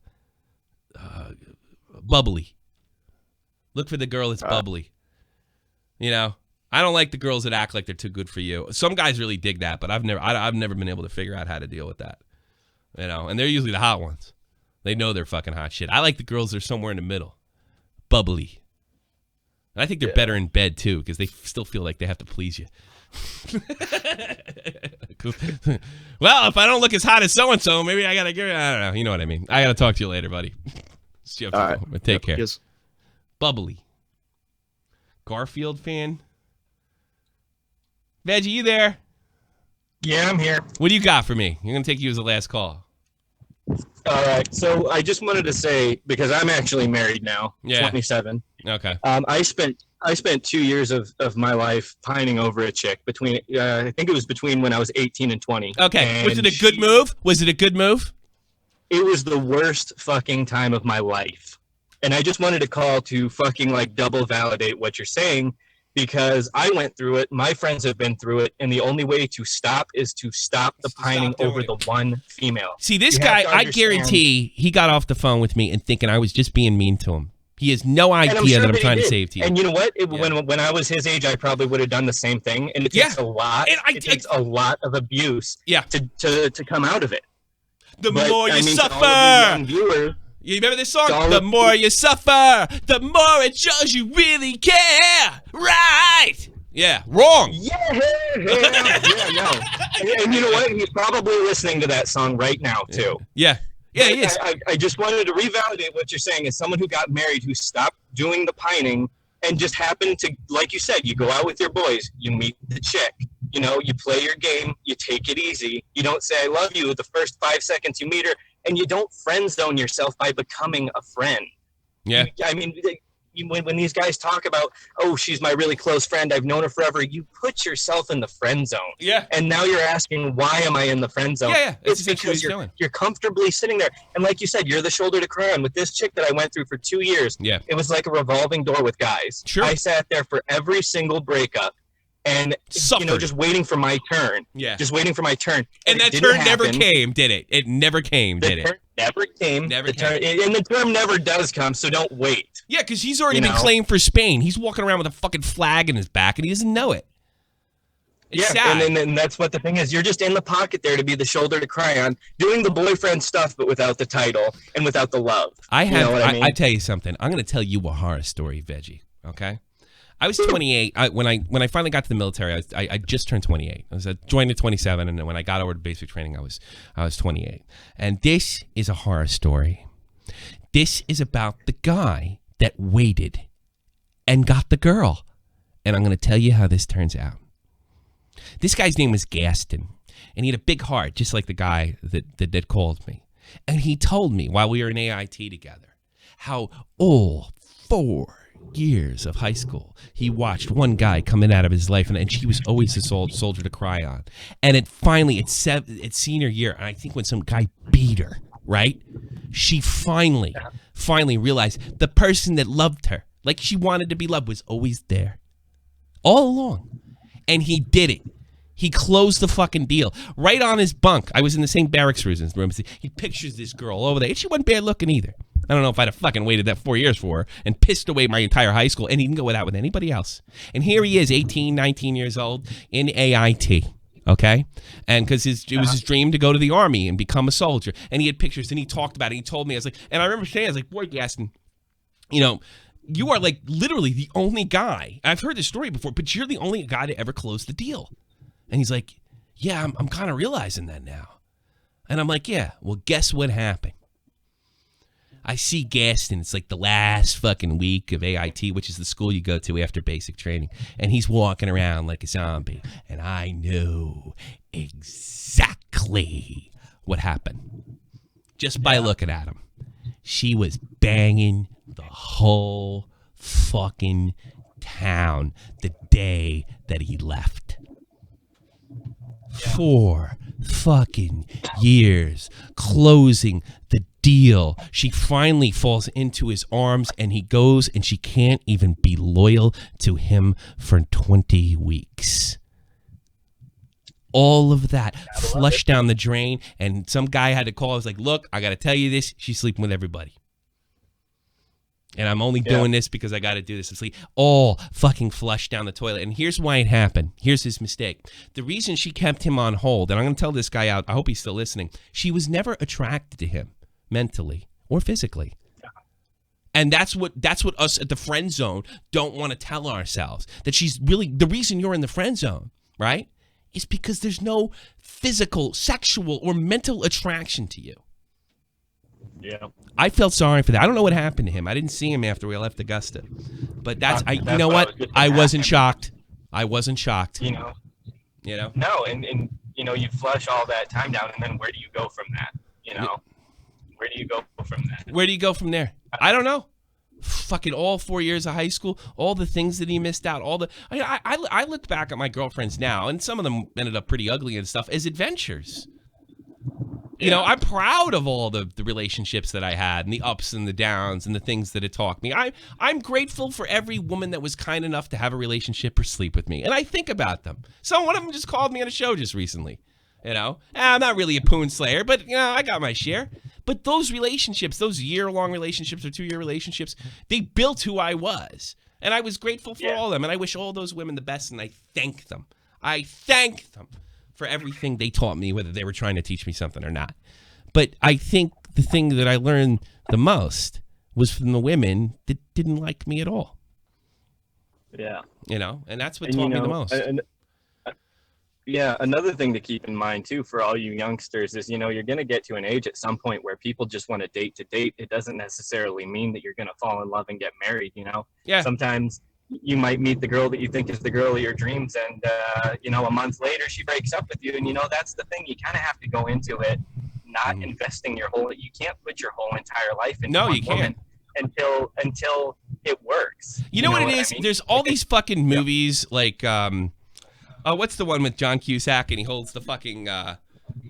Bubbly. Look for the girl that's bubbly. I don't like the girls that act like they're too good for you. Some guys really dig that, but I've never been able to figure out how to deal with that. And they're usually the hot ones. They know they're fucking hot shit. I like the girls that are somewhere in the middle. Bubbly. And I think they're better in bed too, because they still feel like they have to please you. Well, if I don't look as hot as so-and-so, maybe I gotta give it. I don't know. You know what I mean. I gotta talk to you later, buddy. All right. Take care. Yes. Bubbly. Garfield fan? Veggie, you there? Yeah, I'm here. What do you got for me? I'm going to take you as the last call. All right. So I just wanted to say, because I'm actually married now, 27. Okay. I spent 2 years of my life pining over a chick between, I think it was between when I was 18 and 20. Okay. And was it a good move? Was it a good move? It was the worst fucking time of my life. And I just wanted to call to fucking like double validate what you're saying, because I went through it. My friends have been through it. And the only way to stop is to stop the pining over the one female. See, this guy, I guarantee he got off the phone with me and thinking I was just being mean to him. He has no idea that I'm trying to save to you. And you know what? When I was his age, I probably would have done the same thing. And it takes a lot. It takes a lot of abuse to come out of it. The more you suffer. You remember this song? The more you suffer, the more it shows you really care. Right. Yeah. Wrong. Yeah, no. And you know what? He's probably listening to that song right now, too. Yeah. Yeah, he is. I just wanted to revalidate what you're saying as someone who got married, who stopped doing the pining and just happened to, like you said, you go out with your boys, you meet the chick, you play your game, you take it easy. You don't say, I love you the first 5 seconds you meet her. And you don't friend zone yourself by becoming a friend. Yeah. I mean, when these guys talk about, oh, she's my really close friend, I've known her forever, you put yourself in the friend zone. Yeah. And now you're asking, why am I in the friend zone? Yeah. It's because you're comfortably sitting there. And like you said, you're the shoulder to cry on. With this chick that I went through for 2 years, it was like a revolving door with guys. Sure. I sat there for every single breakup. And, just waiting for my turn. Yeah. Just waiting for my turn. And that turn never came, did it? It never came, did it? Never came. Never came. And the term never does come, so don't wait. Yeah, because he's already been claimed for Spain. He's walking around with a fucking flag in his back, and he doesn't know it. It's sad. And that's what the thing is. You're just in the pocket there to be the shoulder to cry on, doing the boyfriend stuff, but without the title and without the love. I tell you something. I'm going to tell you a horror story, Veggie, okay? I was 28 when I finally got to the military. I just turned 28. I joined at 27, and then when I got over to basic training, I was 28. And this is a horror story. This is about the guy that waited and got the girl. And I'm going to tell you how this turns out. This guy's name was Gaston, and he had a big heart, just like the guy that called me. And he told me while we were in AIT together how all 4 years of high school he watched one guy coming out of his life, and she was always a soldier to cry on. And it finally, it's senior year, and I think when some guy beat her, right, she finally realized the person that loved her, like she wanted to be loved, was always there all along. And he did it. He closed the fucking deal right on his bunk. I was in the same barracks room. He pictures this girl over there, and she wasn't bad looking either. I don't know if I'd have fucking waited that 4 years for her and pissed away my entire high school, and he didn't go out with anybody else. And here he is, 18, 19 years old in AIT, okay? And because it was his dream to go to the Army and become a soldier. And he had pictures, and he talked about it. He told me, and I remember saying, I was like, boy, Gaston, you are like literally the only guy. I've heard this story before, but you're the only guy to ever close the deal. And he's like, yeah, I'm kind of realizing that now. And I'm like, yeah, well, guess what happened? I see Gaston. It's like the last fucking week of AIT, which is the school you go to after basic training. And he's walking around like a zombie. And I knew exactly what happened just by looking at him. She was banging the whole fucking town the day that he left. 4 fucking years closing the deal. She finally falls into his arms, and he goes, and she can't even be loyal to him for 20 weeks. All of that flushed down the drain, and some guy had to call. I was like, look, I got to tell you this. She's sleeping with everybody. And I'm only doing this because I got to do this to sleep. All fucking flushed down the toilet. And here's why it happened. Here's his mistake. The reason she kept him on hold, and I'm going to tell this guy out, I hope he's still listening, she was never attracted to him mentally or physically. And that's what us at the friend zone don't want to tell ourselves. That she's really, the reason you're in the friend zone, right, is because there's no physical, sexual, or mental attraction to you. Yeah. I felt sorry for that. I don't know what happened to him. I didn't see him after we left Augusta. But you know what? I wasn't shocked. I wasn't shocked. You know? No, and you flush all that time down, and then where do you go from that? Where do you go from that? Where do you go from there? I don't know. Fucking all 4 years of high school, all the things that he missed out, I look back at my girlfriends now, and some of them ended up pretty ugly and stuff, as adventures. I'm proud of all the relationships that I had, and the ups and the downs and the things that it taught me. I'm grateful for every woman that was kind enough to have a relationship or sleep with me, and I think about them. So one of them just called me on a show just recently. I'm not really a poon slayer, but I got my share. But those relationships, those year-long relationships or 2-year relationships, they built who I was, and I was grateful for all of them. And I wish all those women the best, and I thank them. I thank them for everything they taught me, whether they were trying to teach me something or not. But I think the thing that I learned the most was from the women that didn't like me at all. Yeah. And that's what taught me the most. Another thing to keep in mind too for all you youngsters is, you're going to get to an age at some point where people just want to date to date. It doesn't necessarily mean that you're going to fall in love and get married, Yeah. Sometimes you might meet the girl that you think is the girl of your dreams, and a month later she breaks up with you, and that's the thing. You kind of have to go into it not investing your whole. You can't put your whole entire life into one woman until it works. You know what it is? I mean? There's all these fucking movies like what's the one with John Cusack, and he holds the fucking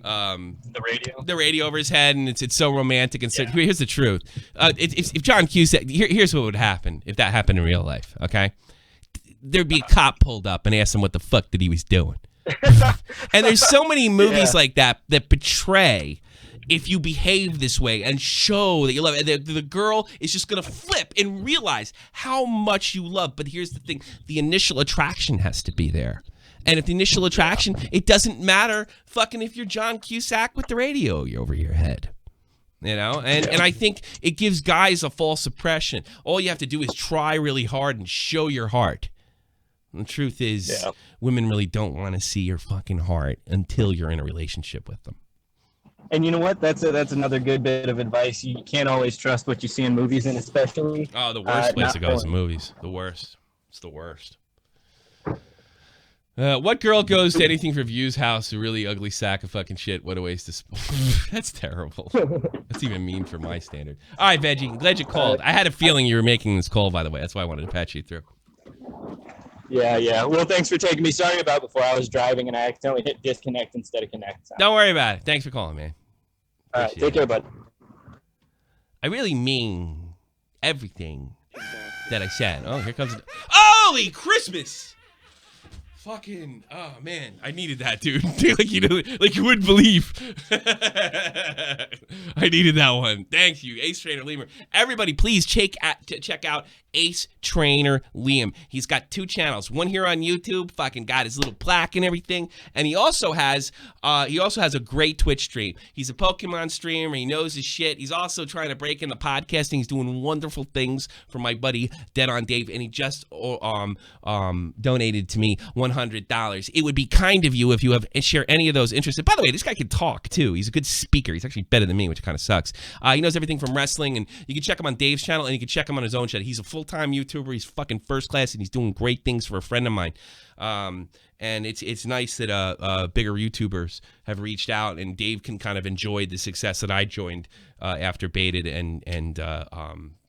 the radio over his head, and it's so romantic. And so here's the truth: if John Cusack, here's what would happen if that happened in real life. Okay, there'd be a cop pulled up and asked him what the fuck that he was doing. And there's so many movies like that portray if you behave this way and show that you love it, the girl is just gonna flip and realize how much you love. But here's the thing: the initial attraction has to be there. And if the initial attraction, it doesn't matter fucking if you're John Cusack with the radio over your head. And I think it gives guys a false impression. All you have to do is try really hard and show your heart. The truth is, women really don't want to see your fucking heart until you're in a relationship with them. And you know what? That's another good bit of advice. You can't always trust what you see in movies, and especially the worst place to go is in movies. The worst. It's the worst. What girl goes to anything for views house? A really ugly sack of fucking shit. What a waste of... That's terrible. That's even mean for my standard. All right, Veggie. Glad you called. I had a feeling you were making this call, by the way. That's why I wanted to patch you through. Yeah. Well, thanks for taking me. Sorry about before. I was driving and I accidentally hit disconnect instead of connect. So. Don't worry about it. Thanks for calling, man. All right. Take care, bud. I really mean everything that I said. Oh, here comes... Holy Christmas! Fucking, oh man, I needed that, dude. like you wouldn't believe. I needed that one. Thank you, Ace Trainer Liam. Everybody, please check out Ace Trainer Liam. He's got 2 channels. One here on YouTube, fucking got his little plaque and everything, and he also has a great Twitch stream. He's a Pokemon streamer. He knows his shit. He's also trying to break into podcasting. He's doing wonderful things for my buddy Dead on Dave, and he just donated to me $100. It would be kind of you if you share any of those interests. By the way, this guy can talk too. He's a good speaker. He's actually better than me, which kind of sucks. He knows everything from wrestling, and you can check him on Dave's channel, and you can check him on his own channel. He's a full-time YouTuber. He's fucking first class, and he's doing great things for a friend of mine. And it's nice that bigger YouTubers have reached out, and Dave can kind of enjoy the success that I joined after Baited, and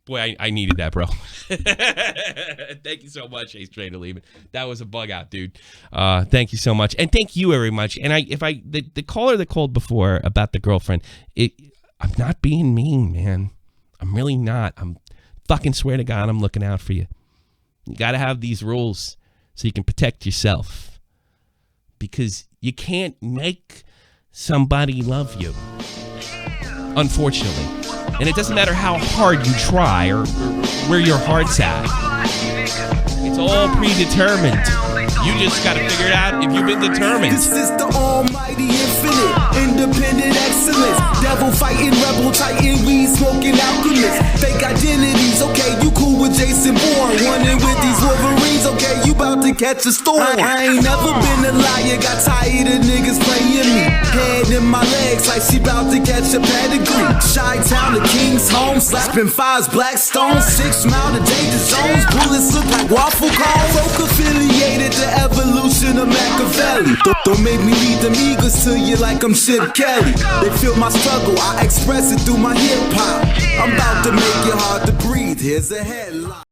boy, I needed that, bro. Thank you so much, Ace Trainer Lehman. That was a bug out, dude. Thank you so much, and thank you very much. And the caller that called before about the girlfriend, I'm not being mean, man. I'm really not. I'm fucking swear to God, I'm looking out for you. You got to have these rules so you can protect yourself, because you can't make somebody love you, unfortunately. And it doesn't matter how hard you try or where your heart's at. It's all predetermined. You just got to figure it out if you've been determined. This is the almighty infinite, independent excellence. Devil fighting, rebel titan, weed smoking alchemist. Fake identities, okay, you cool with Jason Bourne. Running with these Wolverines, okay, you about to catch a storm. I ain't never been a liar, got tired of niggas playing me. Head in my legs like she about to catch a pedigree. Chi-Town to King's home, slapping 5s, black stones. 6 mile to danger zones, bullets look like waffle cones. Folk affiliated to evolution of Machiavelli. Don't make me lead them eagles to you like I'm Chip Kelly. They feel my struggle, I express it through my hip hop. I'm about to make it hard to breathe, here's a headline.